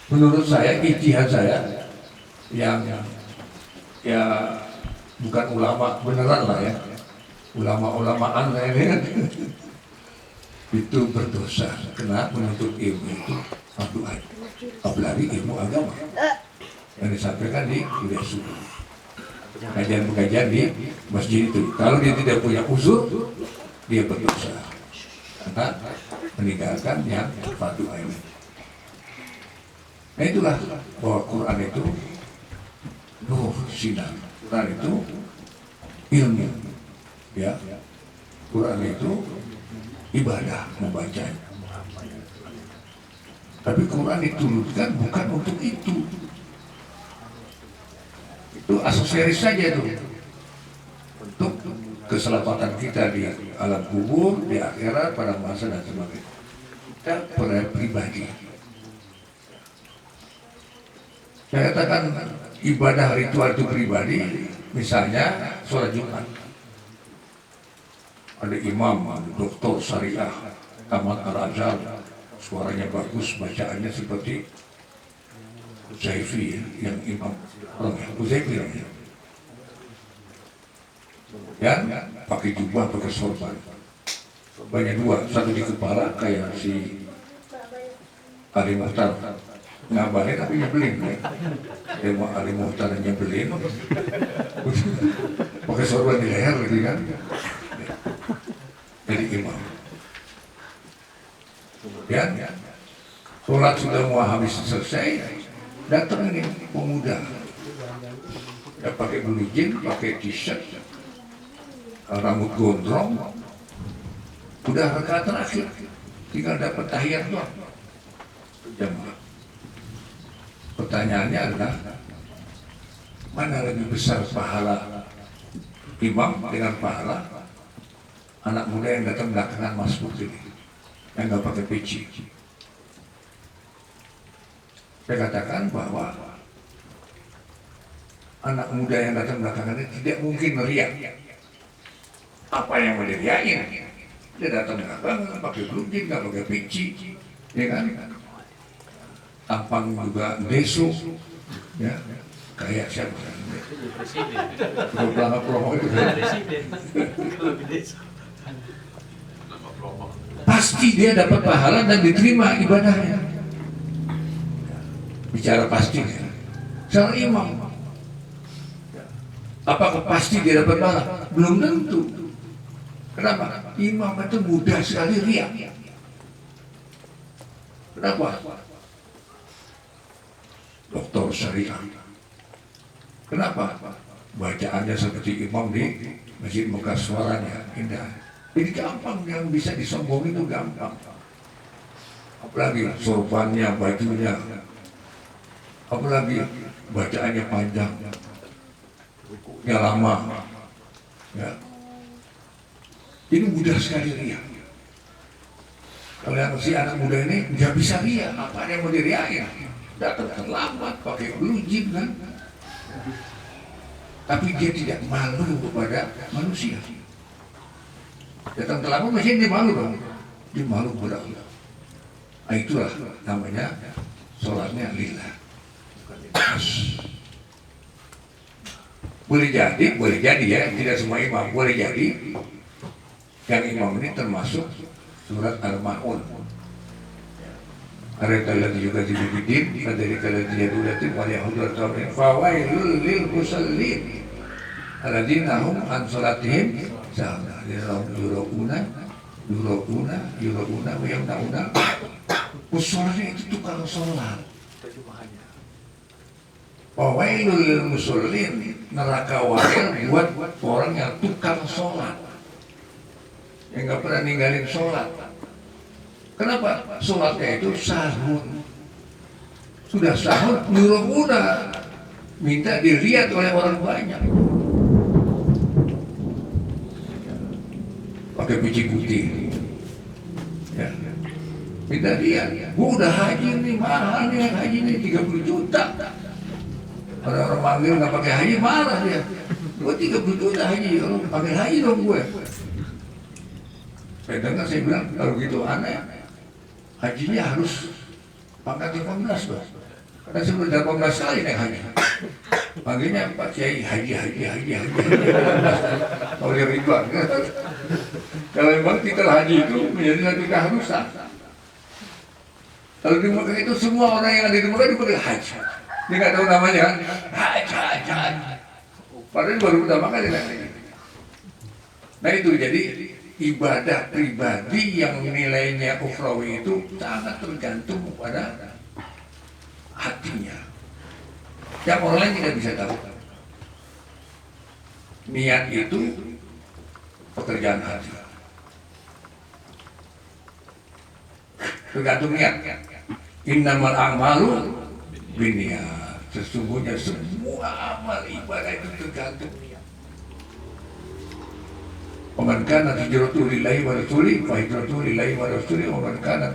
Menurut saya, ijtihad saya yang ya bukan ulama beneran lah ya, ulama-ulamaan saya ini kan itu berdosa karena menuntut ilmu itu fardu ain, apalagi ilmu agama yang disampaikan di kuliah subuh, kajian-kajian di masjid itu. Kalau dia tidak punya uzur, dia berdosa karena meninggalkan yang fardu ain. Nah itulah bahwa Quran itu nur sinar, Quran itu ilmu, ya. Quran itu ibadah membacanya. Tapi Quran diturunkan bukan untuk itu. Itu aksesoris saja itu untuk keselamatan kita di alam kubur, di akhirat, pada masa dan sebagainya. Kita pribadi. Saya katakan ibadah ritual itu pribadi, misalnya sholat Jumat. Ada imam, doktor syariah, Taman Al-Azhar, suaranya bagus, bacaannya seperti Uzaifi, yang imam Uzaifi ya. Dan pakai jubah, pakai sorban. Banyak dua, satu di kepala kayak si Ali Muhtar. Ngabarin tapi nyebelin ya. Ilmu Ali Muhtar nyebelin. Pakai sorban di leher gitu kan. Jadi imam. Kemudian sholat sudah mau habis selesai, datang ini pemuda. Ya pakai blue jeans, pakai t-shirt, rambut gondrong. Udah rakaat terakhir, tinggal dapat tahiyat doang. Jamaah. Pertanyaannya adalah mana lebih besar pahala imam dengan pahala anak muda yang datang belakangan masuk ini yang nggak pakai peci. Saya katakan bahwa anak muda yang datang belakangan ini tidak mungkin riak. Apa yang mau diriakin? Dia datang belakangan pakai blue jeans, nggak pakai peci, ya kan? Tampang juga besok, ya kayak siapa? Kalau promo itu pasti dia dapat pahala dan diterima ibadahnya. Bicara pasti, seorang imam, apakah pasti dia dapat pahala? Belum tentu. Kenapa? Imam itu mudah sekali riak. Kenapa? Doktor syariah. Kenapa? Bacaannya seperti imam di Masjid Mekah, suaranya indah. Jadi gampang, yang bisa disombongin itu gampang. Apalagi sorbannya, bajunya, apalagi bacaannya panjang, rukunya lama, ya. Ini mudah sekali riak. Kalau yang si anak muda ini nggak bisa riak, apa yang mau diriakin? Datang terlambat, pakai blue jeans kan. Tapi dia tidak malu kepada manusia. Datang terlambat masih dia malu dong. dia malu kepada Allah. Nah, itulah namanya sholatnya lillah, bukan ikhlas. Boleh jadi ya, tidak semua imam. Boleh jadi yang imam ini termasuk surat Al-Ma'un. Ada lagi juga dibidin, ada lagi jadulatin, waliyahudul tawrin, fawailul lil musallin, alladzina hum an sholatihim sahun. Yura'una, wa yamna'una. Musolnya itu tukang sholat. Terjemahannya. Fawailul lil musallin, neraka wail buat orang yang tukang sholat, yang nggak pernah ninggalin sholat. Kenapa? Sholatnya itu sahun. Sudah sahun, yura'una, minta dilihat oleh orang banyak. Pakai biji putih, ya. Minta dia, gua udah haji nih, mahal nih haji nih 30 juta. Orang-orang manggil nggak pakai haji marah dia. Gua 30 juta haji, orang pakai haji dong gue. Saya dengar, saya bilang kalau gitu aneh. Hajinya harus pangkat 18 bos. Karena saya sudah 18 kali naik haji. Panggilnya Pak Kiai haji. Kalau dia Ridwan. Kalau memang titel haji itu menjadi satu keharusan. Kalau di Mekah itu semua orang yang ada di Mekah dipanggil haji. Dia nggak tahu namanya kan, haji. Padahal baru pertama kali naik haji. Nah itu jadi ibadah pribadi yang nilainya ukhrawi itu sangat tergantung pada hatinya. Yang orang lain tidak bisa tahu. Niat itu pekerjaan hati. Tergantung niat. Innamal a'malu binniyat. Sesungguhnya semua amal ibadah itu tergantung niat. Waman kana hijratuhu lillahi wa rasulihi fa hijratuhu lillahi wa rasulihi, wa man kana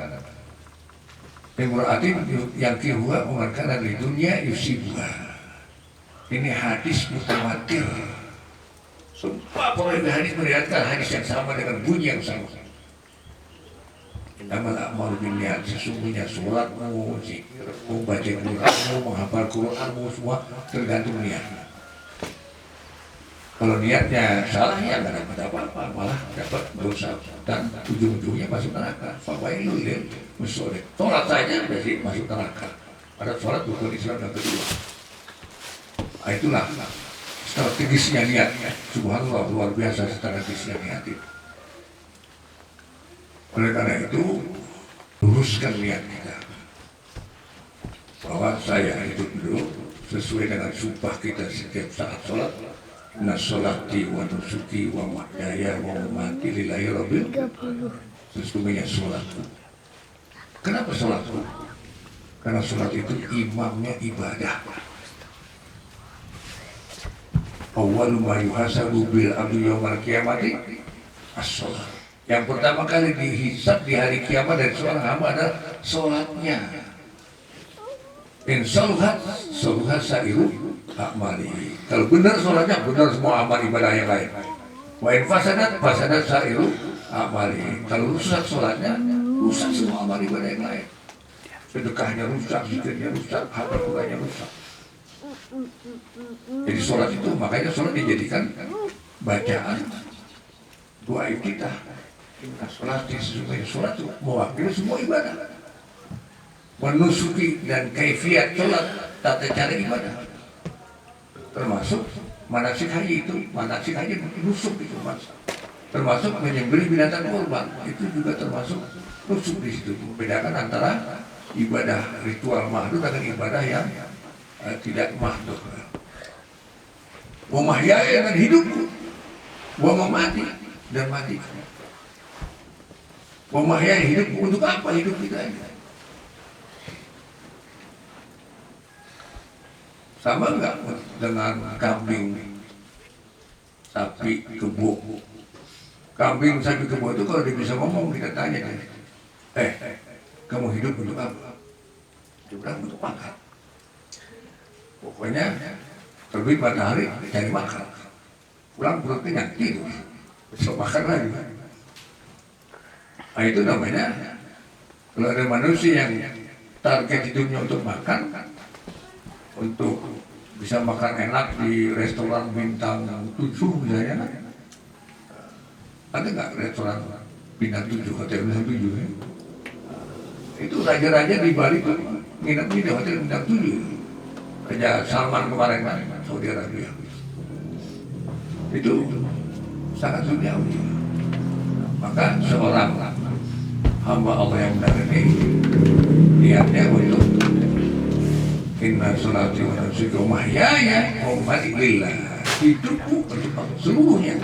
imra'atin yankihuha wa man kana lidunya yusibuha. Ini hadis mutawatir. Semua perawi hadis meriwayatkan hadis yang sama dengan bunyi yang sama. Innamal a'malu binniyat. Sesungguhnya sholatmu, zikirmu, baca Qur'anmu, menghafal Qur'anmu, semua tergantung niatnya. Kalau niatnya salah ya nggak dapat apa-apa, malah dapat dosa dan ujung-ujungnya masuk neraka. Fawailul lil musallin. Sholat saja berarti masuk neraka. Ada sholat rukun Islam yang kedua. Nah, itulah strategisnya niat. Subhanallah, luar biasa strategisnya niat itu. Oleh karena itu luruskan niat kita bahwa saya hidup dulu sesuai dengan sumpah kita setiap saat sholat. Nasolati wa nusuki wa mahyaya wa mamati lillahi rabbil alamin. Sesungguhnya sholatku. Kenapa sholatku? Karena sholat itu imamnya ibadah. Awwalu ma yuhasabu bil abdi yaumil qiyamati as-sholat. Yang pertama kali dihisab di hari kiamat dari seorang hamba adalah sholatnya. In sholuhat sa'iru a'mali. Kalau benar sholatnya, benar semua amal ibadah yang lain. Wa in fasadat sa'iru a'mali. Kalau rusak sholatnya, rusak semua amal ibadah yang lain. Sedekahnya rusak, zikirnya rusak, hafal Qur'annya rusak. Jadi sholat itu, makanya sholat dijadikan bacaan doa kita. Inna sholati, sesungguhnya sholat itu mewakili semua ibadah. Menusuki dan kaifiat sholat, tata cara ibadah. Termasuk manasik haji itu, manasik haji nusuk itu mas. Termasuk menyembelih binatang kurban, itu juga termasuk nusuk di situ. Membedakan antara ibadah ritual mahdud dengan ibadah yang tidak mahdud. Wa mahyaya dan hidupku, wa mamati dan mati. Wa mahyaya hidupku, untuk apa hidup kita ini? Sama enggak dengan kambing, sapi, kebo? Kambing, sapi, kebo itu kalau dia bisa ngomong, kita tanya, kamu hidup untuk apa? Dia bilang untuk makan. Pokoknya terbit matahari cari makan, pulang perut kenyang tidur, besok makan lagi. Nah, itu namanya kalau ada manusia yang target hidupnya untuk makan, untuk bisa makan enak di restoran bintang 7 misalnya, ada nggak restoran bintang 7, hotel bintang 7 ya? Itu raja-raja di Bali tuh nginep di hotel bintang 7. Raja Salman kemarin kan, Saudi Arabia. Itu sangat duniawi. Maka seorang hamba Allah yang benar ini niatnya untuk inna sholati wa nusuki wa mahyaya wa mamati lillah, hidupku untuk seluruhnya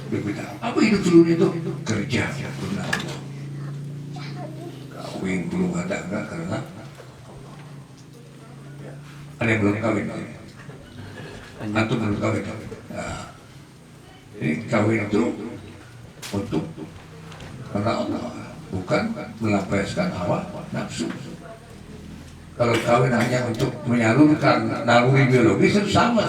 berbeda. Apa hidup seluruhnya itu? Kerja karena Allah. Kawin belum ada enggak karena ada yang belum kawin. Antum belum kawin. Nah, jadi kawin itu untuk karena Allah, bukan melampiaskan hawa nafsu. Kalau kawin hanya untuk menyalurkan naluri biologis itu sama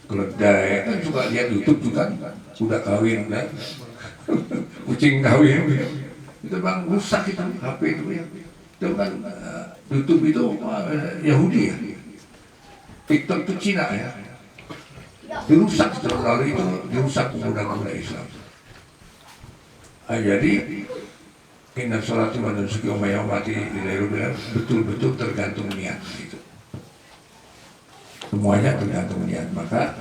keledai kan juga lihat YouTube juga udah kawin kan, kucing kawin itu bang rusak itu HP itu ya. Itu kan YouTube itu Yahudi ya, TikTok itu Cina ya, dirusak lalu itu dirusak pemuda-pemuda Islam. Jadi inna sholati wa nusuki wa mahyaya betul-betul tergantung niat gitu. Semuanya tergantung niat, maka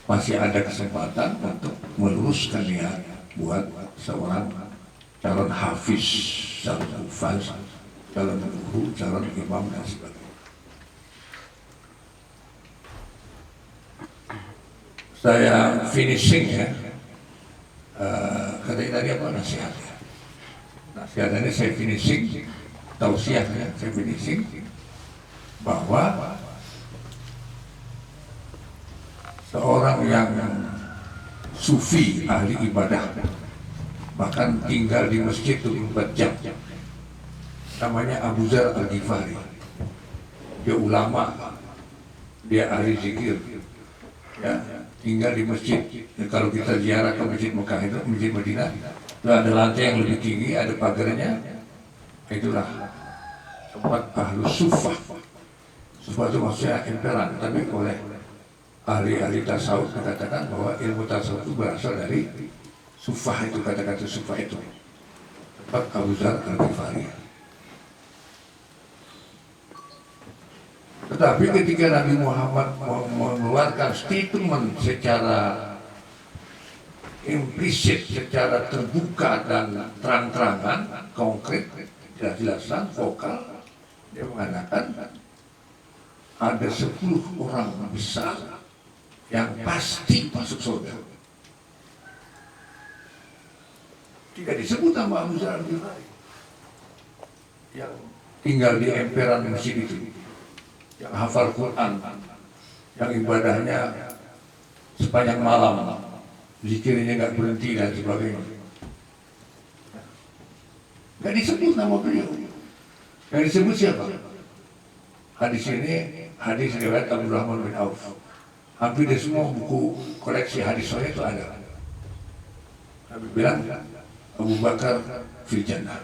masih ada kesempatan untuk meluruskan niat buat seorang calon hafiz, calon hufaz, calon guru, calon imam dan sebagainya. Saya finishing ya, katanya tadi apa nasihatnya? Nasihatnya saya finishing, tausiahnya saya finishing bahwa seorang yang sufi, ahli ibadah, bahkan tinggal di masjid 24 jam, namanya Abu Dzar Al-Ghifari. Dia ulama, dia ahli zikir, ya, tinggal di masjid. Ya, kalau kita ziarah ke masjid Mekah itu, masjid Madinah, itu ada lantai yang lebih tinggi, ada pagarnya. Itulah tempat ahlu sufah. Sufah itu maksudnya emperan, tapi oleh ahli-ahli tasawuf mengatakan bahwa ilmu tasawuf itu berasal dari sufah, itu kata-kata sufah itu tempat Abu Dzar Al-Ghifari. Tetapi ketika Nabi Muhammad mengeluarkan statement secara implisit, secara terbuka dan terang-terangan, konkret, jelas-jelasan, vokal, dia mengatakan ada 10 orang besar yang pasti masuk surga. Tidak disebut nama Abu Dzar Al-Ghifari yang tinggal di emperan masjid itu, yang hafal Quran, yang ibadahnya sepanjang malam, zikirnya nggak berhenti dan sebagainya. Nggak disebut nama beliau. Yang disebut siapa? Hadis ini hadis riwayat Abdurrahman bin Auf. Hampir di semua buku koleksi hadis saya itu ada. Nabi bilang Abu Bakar fil jannah.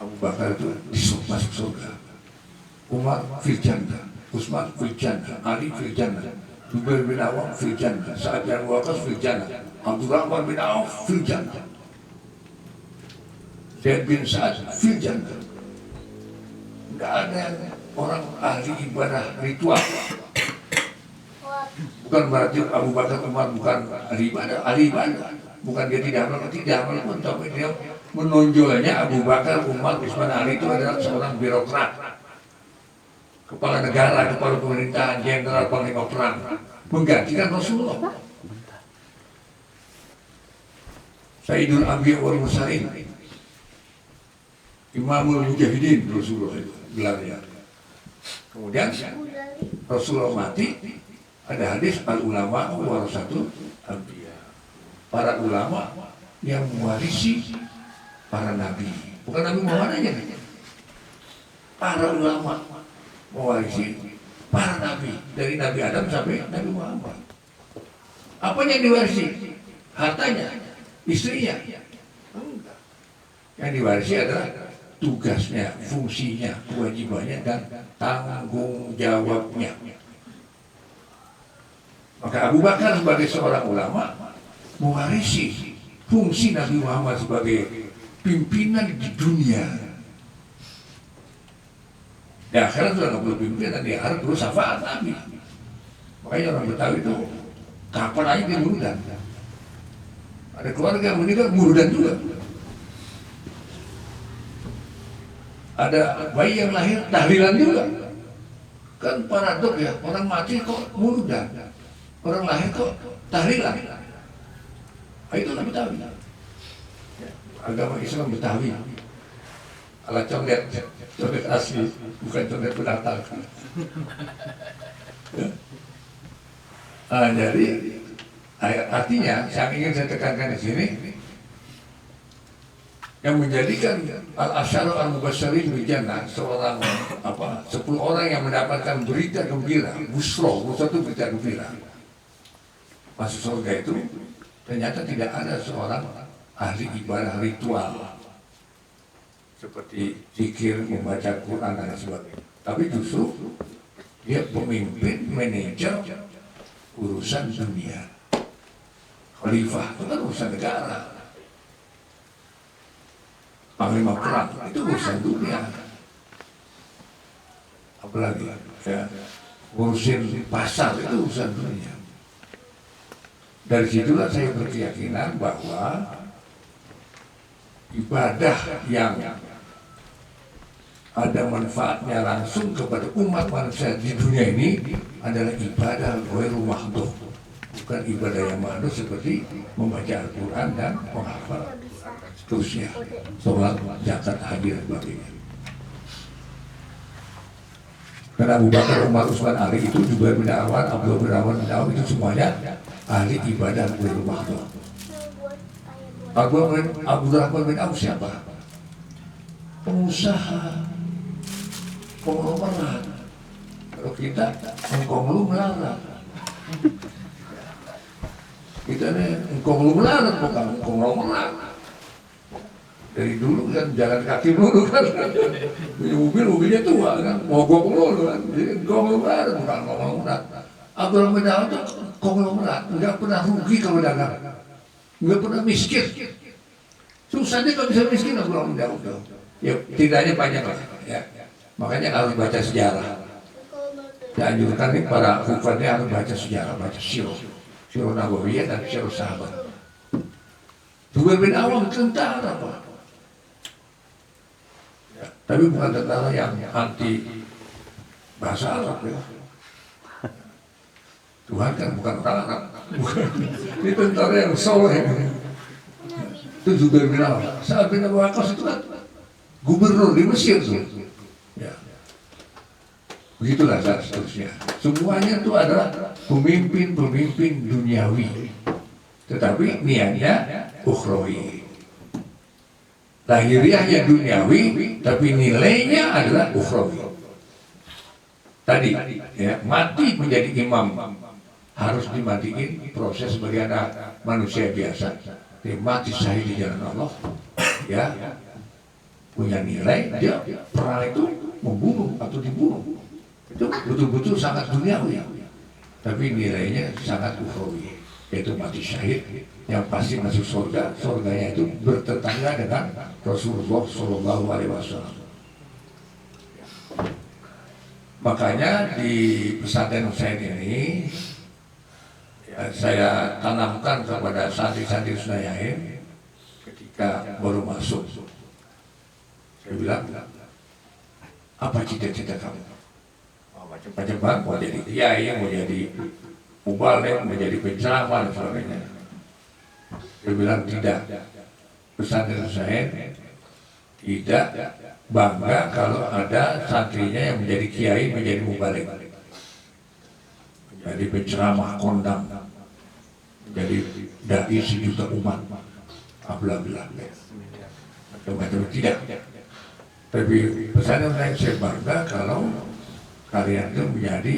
Abu Bakar itu masuk surga. Umar fil jannah, Utsman fil jannah, Ali fil jannah, Zubair bin Awam fil jannah, Sa'ad bin Waqqas fil jannah, Abdurrahman bin Auf fil jannah, Zaid bin Sa'ad fil jannah. Enggak ada orang ahli ibadah ritual. Bukan berarti Abu Bakar Umar bukan ahli ibadah, bukan dia tidak amal pun, tapi dia menonjolnya Abu Bakar, Umar, Utsman, Ali itu adalah seorang birokrat, kepala negara, kepala pemerintahan, jenderal, panglima perang, menggantikan Rasulullah. Sayyidul Anbiya wal Mursalin, Imamul Mujahidin, Rasulullah itu gelarnya. Kemudian Rasulullah mati, ada hadis al-ulama warasatul anbiya. Para ulama yang mewarisi para nabi. Bukan Nabi Muhammad aja. Para ulama mewarisi para nabi, dari Nabi Adam sampai Nabi Muhammad. Apa yang diwarisi? hartanya, istrinya. Enggak. Yang diwarisi adalah tugasnya, fungsinya, kewajibannya, dan tanggung jawabnya. Maka Abu Bakar sebagai seorang ulama mewarisi fungsi Nabi Muhammad sebagai pimpinan di dunia. Di akhirat sudah nggak perlu pimpinan, di akhirat perlu syafaat Nabi. Makanya orang Betawi itu kapan aja dia murudan. Ada keluarga yang meninggal murudan juga. Ada bayi yang lahir tahlilan juga. Kan paradok ya, orang mati kok murudan, orang lahir kok tahlilan. Itu lah Betawi. Agama Islam Betawi. Ala condet asli, bukan condet pendatang. Jadi artinya yang ingin saya tekankan di sini, yang menjadikan al-asyara al-mubasyirin bil jannah seorang 10 orang yang mendapatkan berita gembira, busro itu berita gembira masuk surga itu, ternyata tidak ada seorang ahli ibadah ritual seperti zikir, membaca Quran dan sebagainya, tapi justru dia pemimpin, manajer urusan dunia. Khalifah itu kan urusan negara, panglima perang itu urusan dunia, apalagi ya, ngurusin pasar itu urusan dunia. Dari situlah saya berkeyakinan bahwa ibadah yang ada manfaatnya langsung kepada umat manusia di dunia ini adalah ibadah ghairul mahdhuf, bukan ibadah yang mahdhuf seperti membaca Al-Quran dan menghafal seterusnya, sholat, zakat, haji dan sebagainya. Karena Abu Bakar, Umar, Utsman, Ali itu juga bin Affan, Abdullah bin Umar bin Auf itu semuanya ahli ibadah ghairul mahdhuf. Abdurrahman bin Auf siapa? Pengusaha, konglomerat. Kalau kita konglomerat, kita nih konglomerat bukan konglomerat. Dari dulu kan jalan kaki dulu kan, mobilnya tua kan, mogok dulu kan, jadi konglomerat bukan konglomerat. Abdurrahman bin Auf itu konglomerat, nggak pernah rugi kalau dagang, nggak pernah miskin. Susahnya kalau bisa miskin Abdurrahman bin Auf. Ya tidaknya banyak lah ya. Makanya harus baca sejarah. Dianjurkan nih para hukumnya harus baca sejarah, baca sirah Nabawiyah dan sirah sahabat. Zubair bin Awam tentara Pak. Ya, tapi bukan tentara yang anti bahasa Arab ya. Tuhan kan bukan orang Arab, bukan. Ini tentara yang soleh. Itu Zubair bin Awam. Sa'ad bin Abi Waqqas itu kan gubernur di Mesir tuh. Ya. Begitulah dan seterusnya. Semuanya itu adalah pemimpin-pemimpin duniawi. Tetapi niatnya ukhrawi. Lahiriahnya duniawi, tapi nilainya adalah ukhrawi. Tadi ya, mati menjadi imam harus dimatiin proses sebagai anak manusia biasa. Dia mati syahid di jalan Allah. Ya. Punya nilai, dia perang itu membunuh atau dibunuh itu betul-betul sangat duniawi, tapi nilainya sangat ukhrawi, yaitu mati syahid yang pasti masuk surga. Surganya itu bertetangga dengan Rasulullah SAW. Makanya di pesantren Husain ini ya, saya tanamkan kepada santri-santri Sunayahin ketika baru masuk. Saya bilang, apa cita-cita kamu? Macam-macam, mau jadi kiai, mau jadi mubalik, mau jadi penceramah dan sebagainya. Saya bilang tidak. Pesantren saya tidak bangga kalau ada santrinya yang menjadi kiai, menjadi mubalik, menjadi penceramah kondang, menjadi dai sejuta umat, abla-bla, macam-macam tidak. Tapi pesan yang saya bangga kalau kalian itu menjadi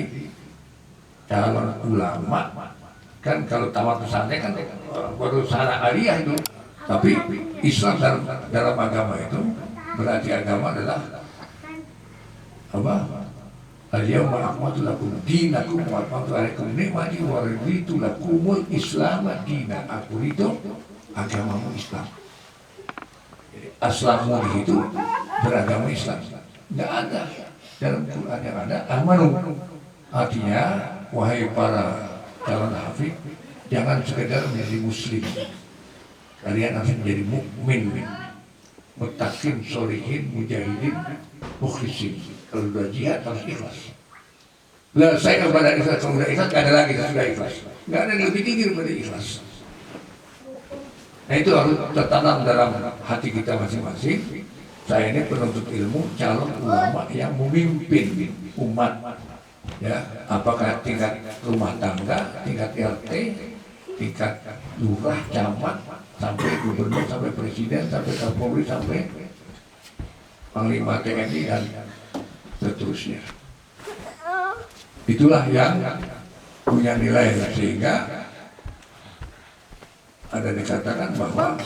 calon ulama kan kalau tamat pesantren kan baru sana aliyah itu. Tapi Islam dalam agama itu berarti agama adalah apa? Al-yawma akmaltu lakum dinakum wa atmamtu alaikum ni'mati wa raditu lakumul Islam dinan. Aku ridho agamamu Islam. Jadi aslamu itu beragama Islam. Tidak ada dalam Quran yang ada amanu. Artinya wahai para calon hafid, jangan sekedar menjadi muslim. Kalian harus menjadi mukmin, muttaqin, sholihin, mujahidin, mukhlisin. Kalau sudah jihad harus ikhlas. Lah saya kepada ikhlas, kalau sudah ikhlas, tidak ada lagi, sudah ikhlas. Tidak ada yang lebih tinggi daripada ikhlas. Nah itu harus tertanam dalam hati kita masing-masing. Saya ini penuntut ilmu, calon ulama yang memimpin umat. Ya, apakah tingkat rumah tangga, tingkat RT, tingkat lurah, camat, sampai gubernur, sampai presiden, sampai kapolri, sampai panglima TNI dan seterusnya. Itulah yang punya nilai, sehingga ada dikatakan bahwa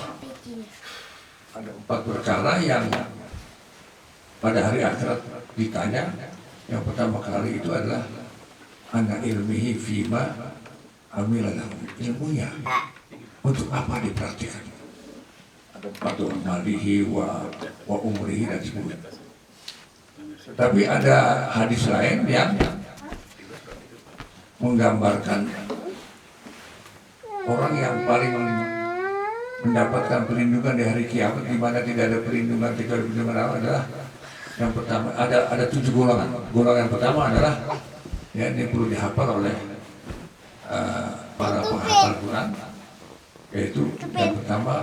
ada 4 perkara yang pada hari akhirat ditanya. Yang pertama kali itu adalah ana ilmihi fima amilalahu, ilmunya untuk apa dipraktikkan. Ada 4 malihi wa umrihi dan sebagainya. Tapi ada hadis lain yang menggambarkan orang yang paling mendapatkan perlindungan di hari kiamat, di mana tidak ada perlindungan kecuali perlindungan Allah, adalah yang pertama. Ada 7 golongan. Golongan yang pertama adalah, ya ini perlu dihafal oleh para penghafal Quran, yaitu yang pertama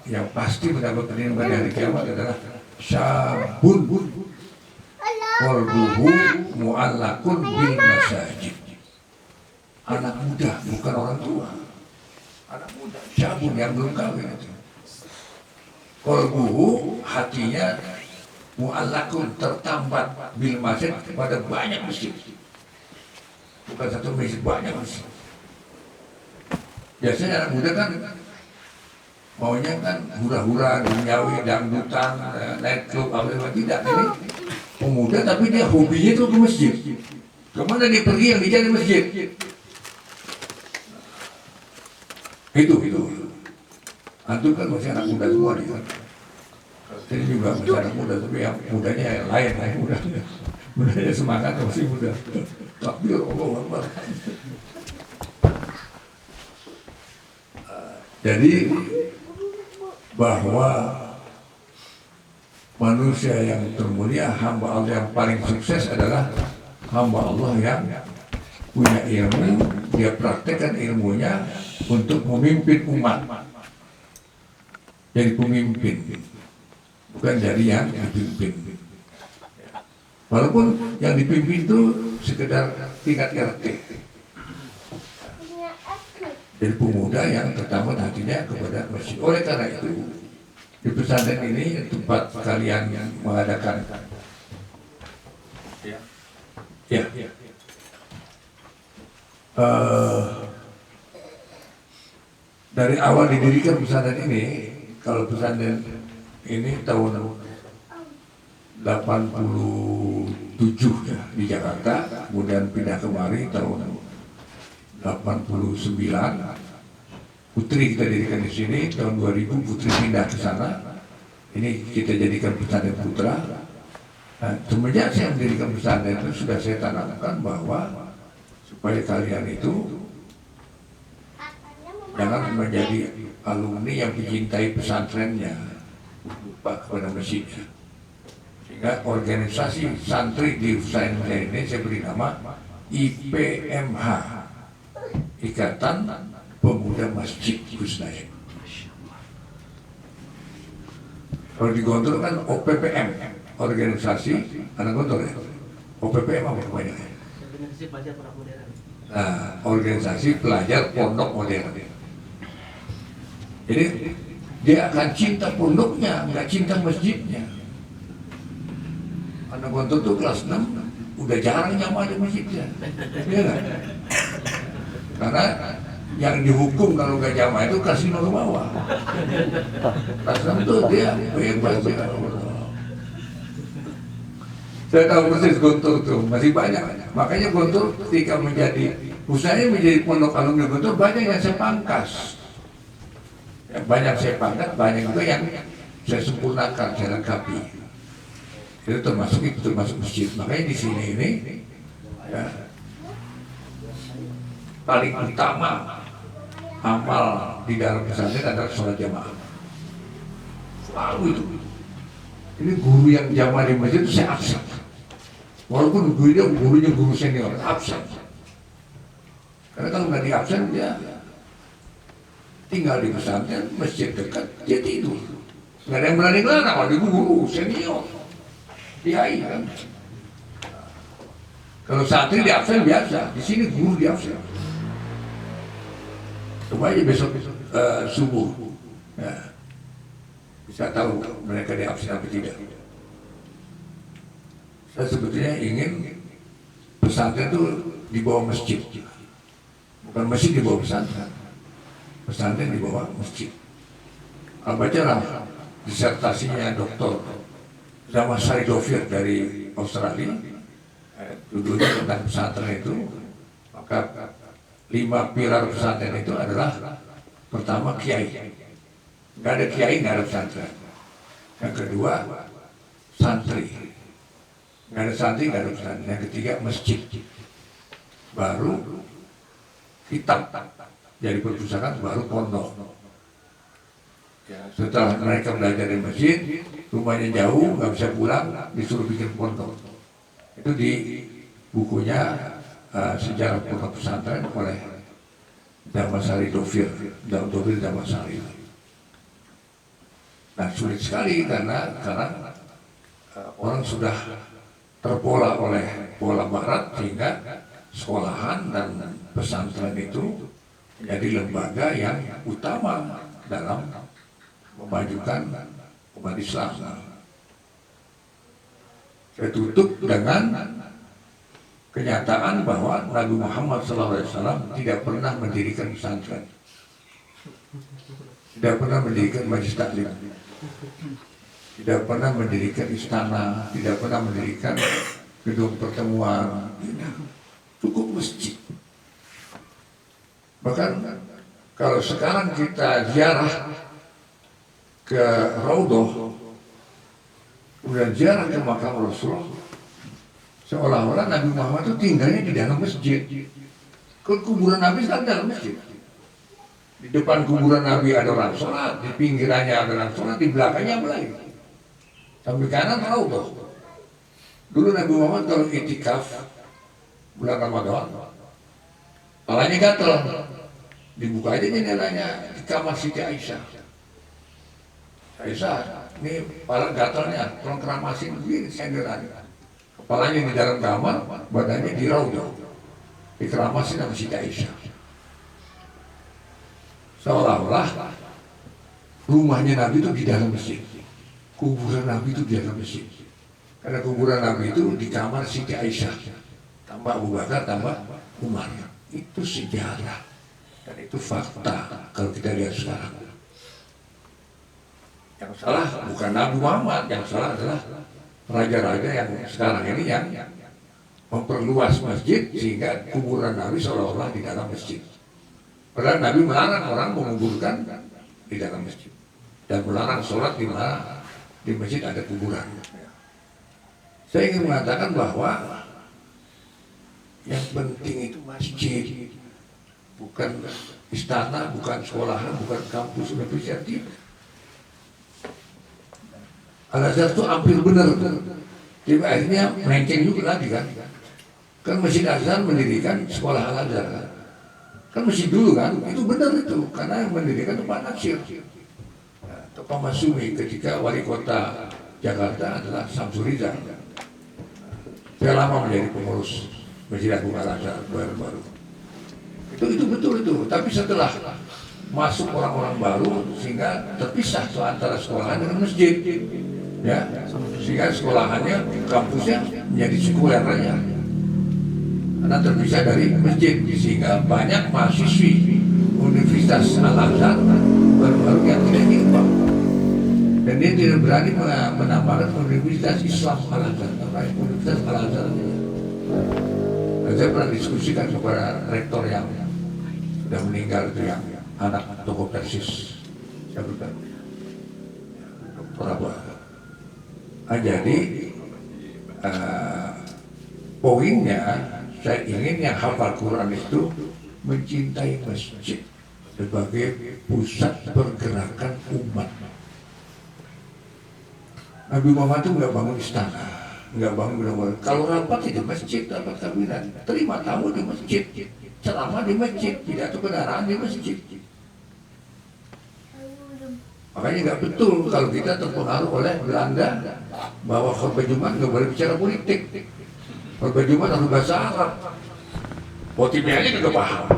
yang pasti mendapat perlindungan di hari kiamat adalah syabun qalbuhu mu'allakun bil masajid. Anak muda, bukan orang tua. Anak muda, syabun yang belum kawin itu. Qalbuhu, hatinya mu'allakun, tertambat bil masjid, pada banyak masjid. Bukan satu masjid, banyak masjid. Biasanya anak muda kan maunya kan hura-hura, duniawi, dangdutan, night club, apa-apa. Tidak, ini pemuda tapi dia hobinya itu ke masjid. Kemana dia pergi yang dicari masjid. Itu. Antum kan masih anak muda semua dia. Ini juga masih anak muda, tapi yang mudanya yang lain, mudanya semangat masih muda. Takbir, Allahu Akbar. Jadi bahwa manusia yang termulia, hamba Allah yang paling sukses adalah hamba Allah yang punya ilmu, dia praktekkan ilmunya untuk memimpin umat. Jadi pemimpin, bukan jadi yang dipimpin. Walaupun yang dipimpin itu sekedar tingkat RT. Jadi pemuda yang pertama hatinya kepada masjid. Oleh karena itu, di pesantren ini tempat kalian yang mengadakan dari awal didirikan pesantren ini, kalau pesantren ini tahun 87 ya di Jakarta, kemudian pindah kemari tahun 89. Putri kita dirikan di sini tahun 2000, Putri pindah ke sana. Ini kita jadikan pesantren putra. Nah, semenjak saya mendirikan pesantren itu sudah saya tanamkan bahwa supaya kalian itu jangan menjadi alumni yang mencintai pesantrennya, lupa kepada masjidnya. Sehingga organisasi santri di pesantren ini saya beri nama IPMH, Ikatan Pemuda Masjid Kusnaya. Kalau di Gontor kan OPPM, organisasi anak Gontor ya. OPPM apa kebanyakan? Nah, organisasi pelajar pondok modern. Jadi dia akan cinta pondoknya, nggak cinta masjidnya. Anak Gontor tuh kelas 6 udah jarang nyama di masjidnya, iya kan? Karena Yang dihukum kalau nggak jamaah itu kelas 5 ke bawah. Kelas 6 itu dia bebas. Saya tahu persis Guntur tuh, masih banyak. Makanya Guntur ketika usahanya menjadi pondok alumni Guntur, banyak yang saya pangkas. Ya, banyak saya pangkat, banyak juga yang saya sempurnakan, saya lengkapi. Itu termasuk masjid. Makanya di sini ini ya, paling utama amal di dalam pesantren adalah sholat jamaah. Selalu itu. Ini guru yang jamaah di masjid itu saya absen. Walaupun gurunya guru senior, absen. Karena kalau nggak di absen dia tinggal di pesantren, masjid dekat, dia tidur. Nggak ada yang berani ngelarang, kalau di guru senior, kiai kan. Kalau santri di absen biasa, di sini guru di absen. Coba aja besok subuh, ya, bisa tahu mereka di absen apa tidak. Saya sebetulnya ingin pesantren itu di bawah masjid, bukan masjid di bawah pesantren. Pesantren di bawah masjid. Bacalah disertasinya Dr. Zamasari Dovir dari Australia, judulnya tentang pesantren itu. Maka 5 pilar pesantren itu adalah pertama kiai. Nggak ada kiai, nggak ada pesantren. Yang kedua santri. Nggak ada santri, nggak ada pesantren. Yang ketiga masjid. Baru kitab. Jadi perpustakaan, baru pondok. Setelah mereka belajar di masjid, rumahnya jauh, nggak bisa pulang, disuruh bikin pondok. Itu di bukunya Sejarah Pondok Pesantren oleh Zamasari Dovir Zamasari. Nah, sulit sekali karena sekarang orang sudah terpola oleh pola barat, sehingga sekolahan dan pesantren itu menjadi lembaga yang utama dalam memajukan umat Islam. Saya tutup dengan kenyataan bahwa Nabi Muhammad SAW tidak pernah mendirikan pesantren, tidak pernah mendirikan majelis taklim, tidak pernah mendirikan istana, tidak pernah mendirikan gedung pertemuan, cukup masjid. Bahkan kalau sekarang kita ziarah ke Raudhah, kemudian ziarah ke makam Rasul, seolah-olah Nabi Muhammad itu tinggalnya di dalam masjid. Kuburan Nabi sekarang dalam masjid. Di depan kuburan Nabi ada orang sholat, di pinggirannya ada orang sholat, di belakangnya apa lagi? Sampai kanan Raudhah. Dulu Nabi Muhammad kalau itikaf bulan Ramadan, kepalanya gatel, dibuka aja jendelanya di kamar Siti Aisyah. Aisyah, ini kepala gatalnya, tolong keramasin begini senderannya. Kepalanya di dalam kamar, badannya di Raudhah, dikeramasin sama Siti Aisyah. Seolah-olah rumahnya Nabi itu di dalam masjid, kuburan Nabi itu di dalam masjid. Karena kuburan Nabi itu di kamar Siti Aisyah, tambah Abu Bakar, tambah Umar. Itu sejarah dan itu fakta kalau kita lihat sekarang. Yang salah bukan Nabi Muhammad, yang salah adalah raja-raja yang sekarang ini yang memperluas masjid sehingga kuburan Nabi seolah-olah di dalam masjid. Padahal Nabi melarang orang menguburkan di dalam masjid dan melarang sholat di mana di masjid ada kuburan. Saya ingin mengatakan bahwa yang penting itu masjid, bukan istana, bukan sekolahan, bukan kampus universitas. Al-Azhar itu hampir benar. Jadi akhirnya melenceng juga lagi kan. Kan Masjid Azhar mendirikan sekolah Al-Azhar kan masih dulu kan, itu benar itu. Karena yang mendirikan itu Pak Natsir atau Pak Masumi ketika wali kota Jakarta adalah Samsul Rizal. Saya lama menjadi pengurus Masjid Agung Al-Azhar baru. Itu betul itu. Tapi setelah masuk orang-orang baru sehingga terpisah antara sekolahan dengan masjid. Ya, sehingga sekolahannya, kampusnya menjadi sekuler aja. Karena terpisah dari masjid, sehingga banyak mahasiswi Universitas Al-Azhar baru-baru yang tidak nyimpang, dan dia tidak berani menambahkan Universitas Islam Al-Azhar, Universitas Al-Azhar. Nah, saya pernah diskusikan kepada rektor yang sudah meninggal itu, yang anak tokoh Persis, saya berkata, Dr. jadi poinnya, saya ingin yang hafal Quran itu mencintai masjid sebagai pusat pergerakan umat. Nabi Muhammad itu nggak bangun istana, nggak bangun. Kalau rapat di masjid, rapat kabinet, terima tamu di masjid, ceramah di masjid, pidato kendaraan di masjid. Makanya nggak betul kalau kita terpengaruh oleh Belanda bahwa khutbah Jumat nggak boleh bicara politik, khutbah Jumat harus bahasa Arab. Timnya aja juga paham.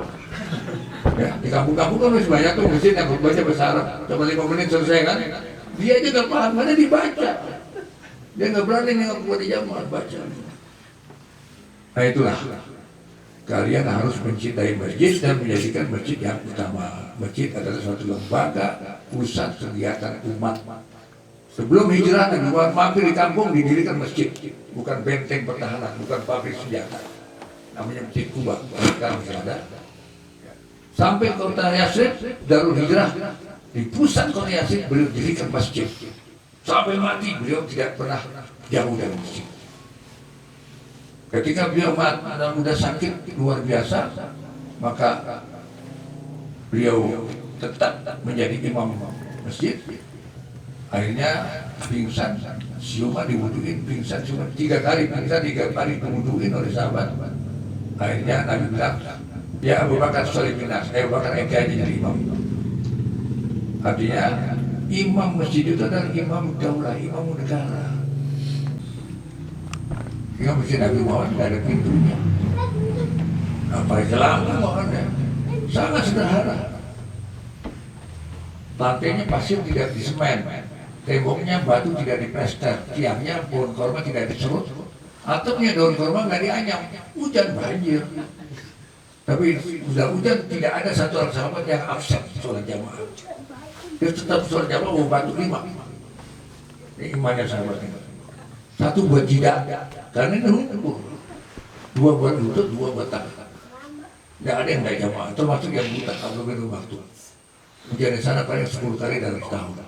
Ya, di kampung-kampung kan masih banyak tuh masjid yang khutbahnya bahasa Arab, cuma 5 menit selesai kan? Dia aja nggak paham, mana dibaca. Dia nggak berani nengok buat di jamaah baca. Nah itulah, kalian harus mencintai masjid dan menjadikan masjid yang utama. Masjid adalah suatu lembaga pusat kegiatan umat. Sebelum hijrah dan mampir di kampung didirikan masjid, bukan benteng pertahanan, bukan pabrik senjata. Namanya Masjid Kuba, sekarang masih ada. Sampai kota Yathrib, Darul Hijrah, di pusat kota Yathrib beliau dirikan masjid. Sampai mati beliau tidak pernah jauh dari masjid. Ketika beliau mudah sakit luar biasa, maka beliau tetap menjadi imam masjid. Akhirnya pingsan, siuman diwuduin, pingsan cuma 3 kali, pingsan 3 kali diwuduin oleh sahabat. Akhirnya Nabi bilang, ya Abu Bakar Sholih Minas, Abu Bakar ente aja jadi imam. Artinya imam masjid itu adalah imam daulah, imam negara. Hingga masjid Nabi Muhammad tidak ada pintunya. Apalagi lama makanya sangat sederhana. Lantainya pasir tidak disemen, temboknya batu tidak diplester, tiangnya pohon korma tidak diserut, atapnya daun korma nggak dianyam. Hujan banjir, tapi sudah hujan tidak ada satu orang sahabat yang absen sholat jamaah. Dia tetap sholat jamaah bawa batu 5. Ini imannya sahabatnya. 1 buat jidat, karena ini nunggu. 2 buat lutut, 2 buat tangan. Tidak ada yang nggak jamaah, termasuk yang buta kalau minum waktu. Ujian di sana paling 10 kali dalam setahun.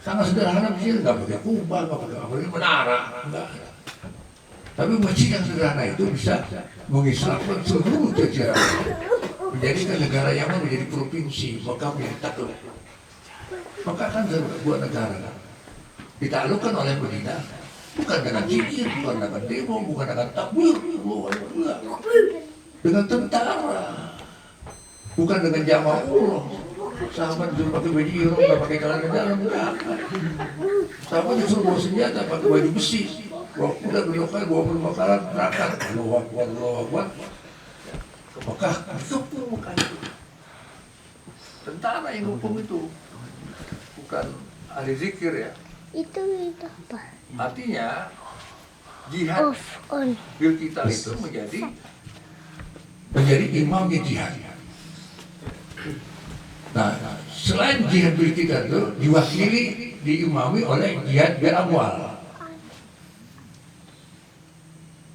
Sangat sederhana masjid, nggak pakai kubah, nggak pakai apa, menara, enggak. Tapi masjid yang sederhana itu bisa mengislamkan seluruh jajaran, menjadikan negara Yaman menjadi provinsi, Mekah menjadi takluk. Maka kan sebuah negara ditaklukkan oleh Madinah, bukan dengan zikir, bukan dengan demo, bukan dengan takbir, dengan tentara, bukan dengan jamaah umroh. Sahabat disuruh pakai baju irong, nggak pakai celana dalam, enggak. Sahabat disuruh bawa senjata, pakai baju besi. Bawa kuda, beloknya, bawa perbakaran, berangkat. Allahu Akbar, Allahu Akbar. Ke Mekah, dikepung Mekah itu. Tentara yang hukum itu, bukan ahli zikir ya. Itu apa? Artinya jihad bil kita itu menjadi imamnya jihad. Nah, selain jihad bil kita itu diwakili diimami oleh jihad bil amwal.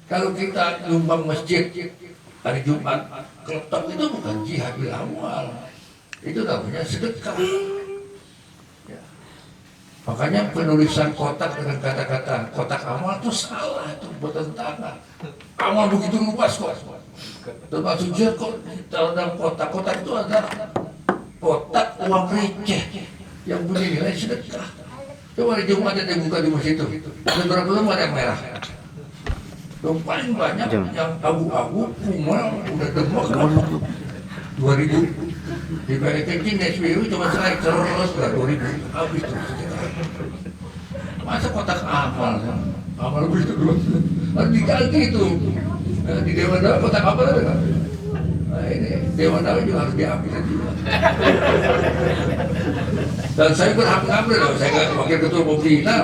Kalau kita nyumbang masjid hari Jumat kelotok itu bukan jihad bil amwal, itu namanya sedekah. Ya. Makanya penulisan kotak dengan kata-kata kotak amal itu salah, itu bertentangan. Amal begitu luas kok. Termasuk jihad kok dalam kotak-kotak itu ada kotak uang receh yang punya nilai sedekah. Coba hari Jumat ada yang buka di masjid itu. Ada berapa lembar yang merah? Yang paling banyak yang abu-abu, kumal, udah demok 2.000. Dibalik kencing SBU cuma sekali terus udah 2.000 habis terus. Masa kotak amal? Amal begitu dulu. Harus diganti itu. Di Dewan Dawa kotak amal ada nggak? Nah ini Dewan Dawa juga harus diambil juga. Dan saya berhak ngambil loh, saya nggak wakil ketua pembina.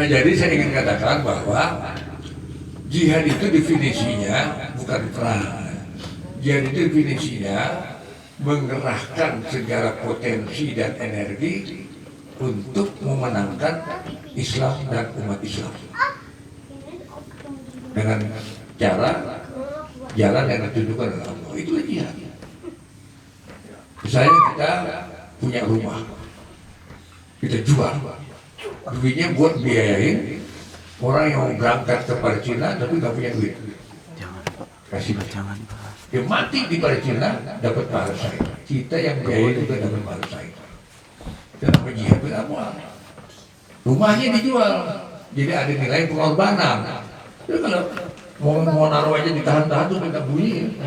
Jadi saya ingin katakan bahwa jihad itu definisinya bukan perang. Jihad itu definisinya mengerahkan segala potensi dan energi untuk memenangkan Islam dan umat Islam dengan cara jalan yang ditunjukkan oleh Allah. Itulah jihad. Misalnya kita punya rumah, kita jual, duitnya buat biayain orang yang mau berangkat ke Palestina tapi nggak punya duit. Kasih dia mati di Palestina dapat pahala saya. Kita yang biaya juga dapat pahala saya. Kenapa jihad beramal? Rumahnya dijual, jadi ada nilai pengorbanan. Jadi kalau mau naruh aja ditahan-tahan tuh minta bunyi.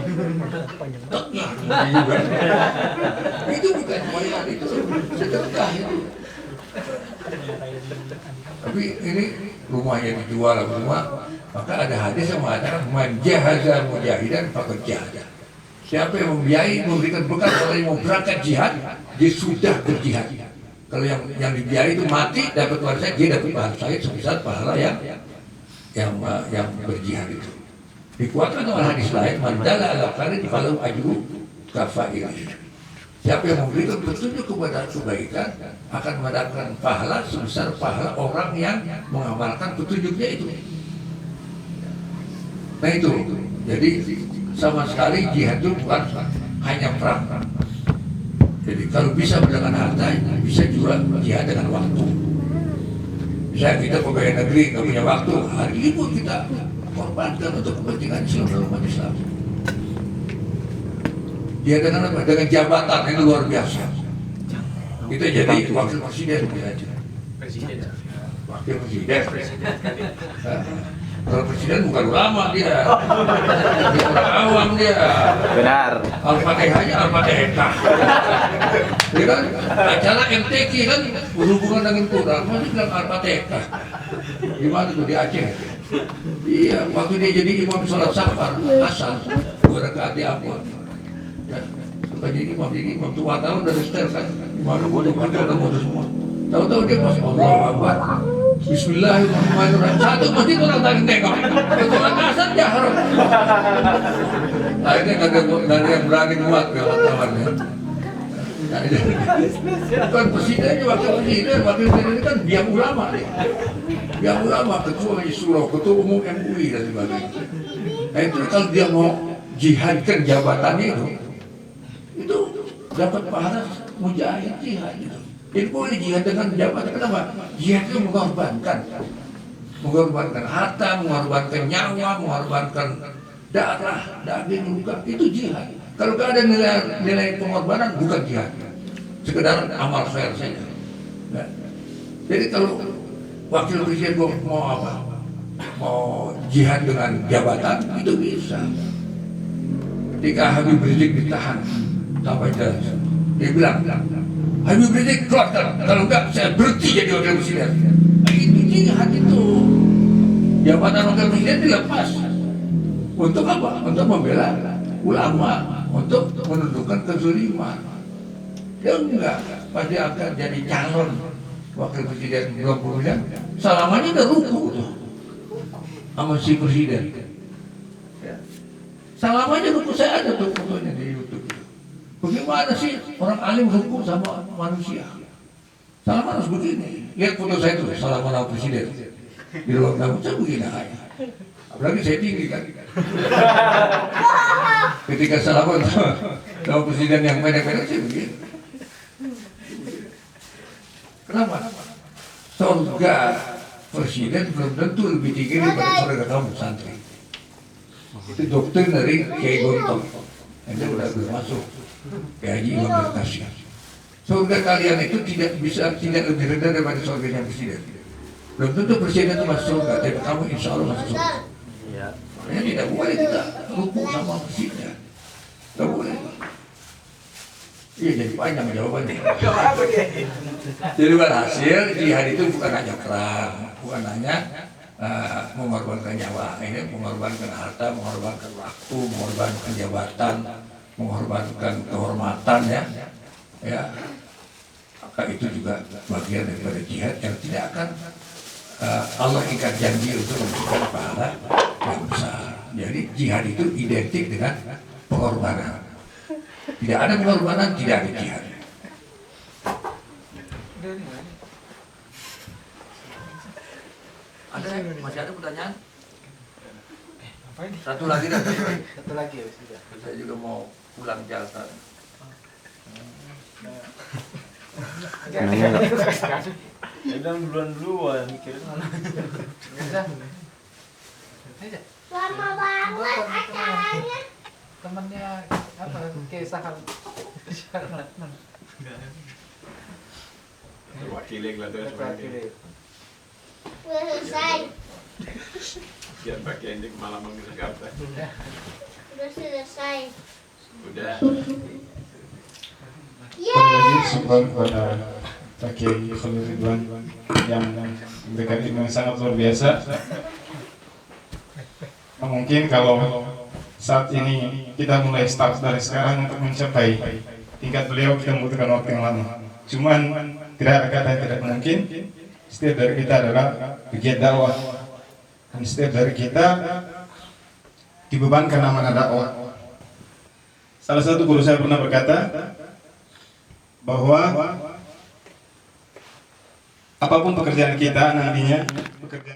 Itu bukan jihad, itu sedekah itu. Tapi ini rumahnya dijual rumah, maka ada hadis yang mengatakan man jahaza mujahidan faqad jahada. Siapa yang membiayai memberikan bekal kalau yang mau berangkat jihad, dia sudah berjihad. Kalau yang dibiayai itu mati dapat warisan, dia dapat pahala syahid sebesar pahala yang berjihad itu. Dikuatkan oleh hadis lain, mandala ala khairin falahu ajru kafa'ilih. Siapa yang memberikan petunjuk kepada kebaikan akan mendapatkan pahala sebesar pahala orang yang mengamalkan petunjuknya itu. Nah itu, jadi sama sekali jihad itu bukan hanya perang. Jadi kalau bisa dengan harta, bisa juga jihad dengan waktu. Misalnya kita pegawai negeri nggak punya waktu, hari ini pun kita korbankan untuk kepentingan Islam dan umat Islam. Dia dengan apa? Dengan jabatan yang luar biasa. Kita jadi wakil presiden saja. Wakil presiden. Kalau presiden bukan ulama dia orang awam dia. Benar. Al-Fatihahnya Al-Fatihah. Dia kan acara MTQ kan berhubungan dengan Quran, masih bilang Al-Fatihah. Gimana tuh di Aceh? Iya, waktu dia jadi imam sholat safar, asal berangkat di Ambon. Ya, suka jadi imam tua tahun dari setel kan. Imam udah muda semua. Tahu-tahu dia pas Allahu Akbar. Bismillahirrahmanirrahim. Satu masjid orang tadi tengok. Sholat asar jahar. Akhirnya dari yang berani muat kawan-kawannya. Bukan presidennya, wakil presiden kan biang ulama deh. Biang ulama, ketua majelis syuro, ketua umum MUI dan sebagainya. Nah itu kalau dia mau jihadkan jabatannya itu dapat pahala mujahid jihad itu. Jadi boleh jihad dengan jabatan. Kenapa? Jihad itu mengorbankan harta, mengorbankan nyawa, mengorbankan darah, daging, luka. Itu jihad. Kalau gak ada nilai pengorbanan, bukan jihad. Sekedar amal fair saja. Nah, jadi kalau wakil presiden mau apa? Mau jihad dengan jabatan, itu bisa. Ketika Habib Rizik ditahan sampai jelas, dia bilang, Habib Rizik keluarkan, kalau enggak saya berhenti jadi wakil presiden. Nah, itu jihad itu. Jabatan wakil presiden dilepas. Untuk apa? Untuk membela ulama, untuk menundukkan kezaliman. Dia enggak, pasti akan jadi calon wakil presiden 20 bulan. Salamannya udah ruku tuh sama si presiden. Salamannya ruku, saya ada tuh fotonya di YouTube. Bagaimana sih orang alim ruku sama manusia? Salaman harus begini. Lihat foto saya tuh, salaman sama presiden di ruang tamu, saya begini aja. Apalagi saya tinggi kan. Ketika salaman sama presiden yang pendek-pendek saya begini. Kenapa? Surga presiden belum tentu lebih tinggi daripada surga kamu santri. Itu doktrin dari Kiai Gontor. Itu udah masuk ke Haji Imam Al-Qasim. Surga kalian itu tidak lebih rendah daripada surganya presiden. Belum tentu presiden itu masuk surga, tapi kamu insya Allah masuk surga. Makanya tidak boleh kita ruku sama presiden. Tidak boleh. Iya, jadi panjang jawabannya. Jadi berhasil, jihad itu bukan hanya perang, bukan hanya mengorbankan nyawa, ini mengorbankan harta, mengorbankan waktu, mengorbankan jabatan, mengorbankan kehormatan ya. Maka itu juga bagian daripada jihad yang tidak akan Allah ikat janji untuk memberikan pahala yang besar. Jadi jihad itu identik dengan pengorbanan. Tidak ada pengorbanan, tidak ada jihad. Masih ada pertanyaan? Satu lagi dah. Satu lagi ya sudah. Saya juga mau pulang jasa. Kadang bulan duluan mikirin mana. Lama banget acaranya. Temannya apa? Kesahan. Wakilnya Gladys sebagai Udah selesai. biar pakai ini malam di Jakarta. Udah selesai. Udah. Terlebih syukur kepada Pak Kiai Khalil Ridwan yang memberikan ilmu yang sangat luar biasa. Nah, mungkin kalau saat ini kita mulai start dari sekarang untuk mencapai tingkat beliau, kita membutuhkan waktu yang lama. Cuman tidak ada kata yang tidak mungkin. Setiap dari kita adalah pegiat dakwah, dan setiap dari kita dibebankan amanah dakwah. Salah satu guru saya pernah berkata bahwa apapun pekerjaan kita nantinya, pekerjaan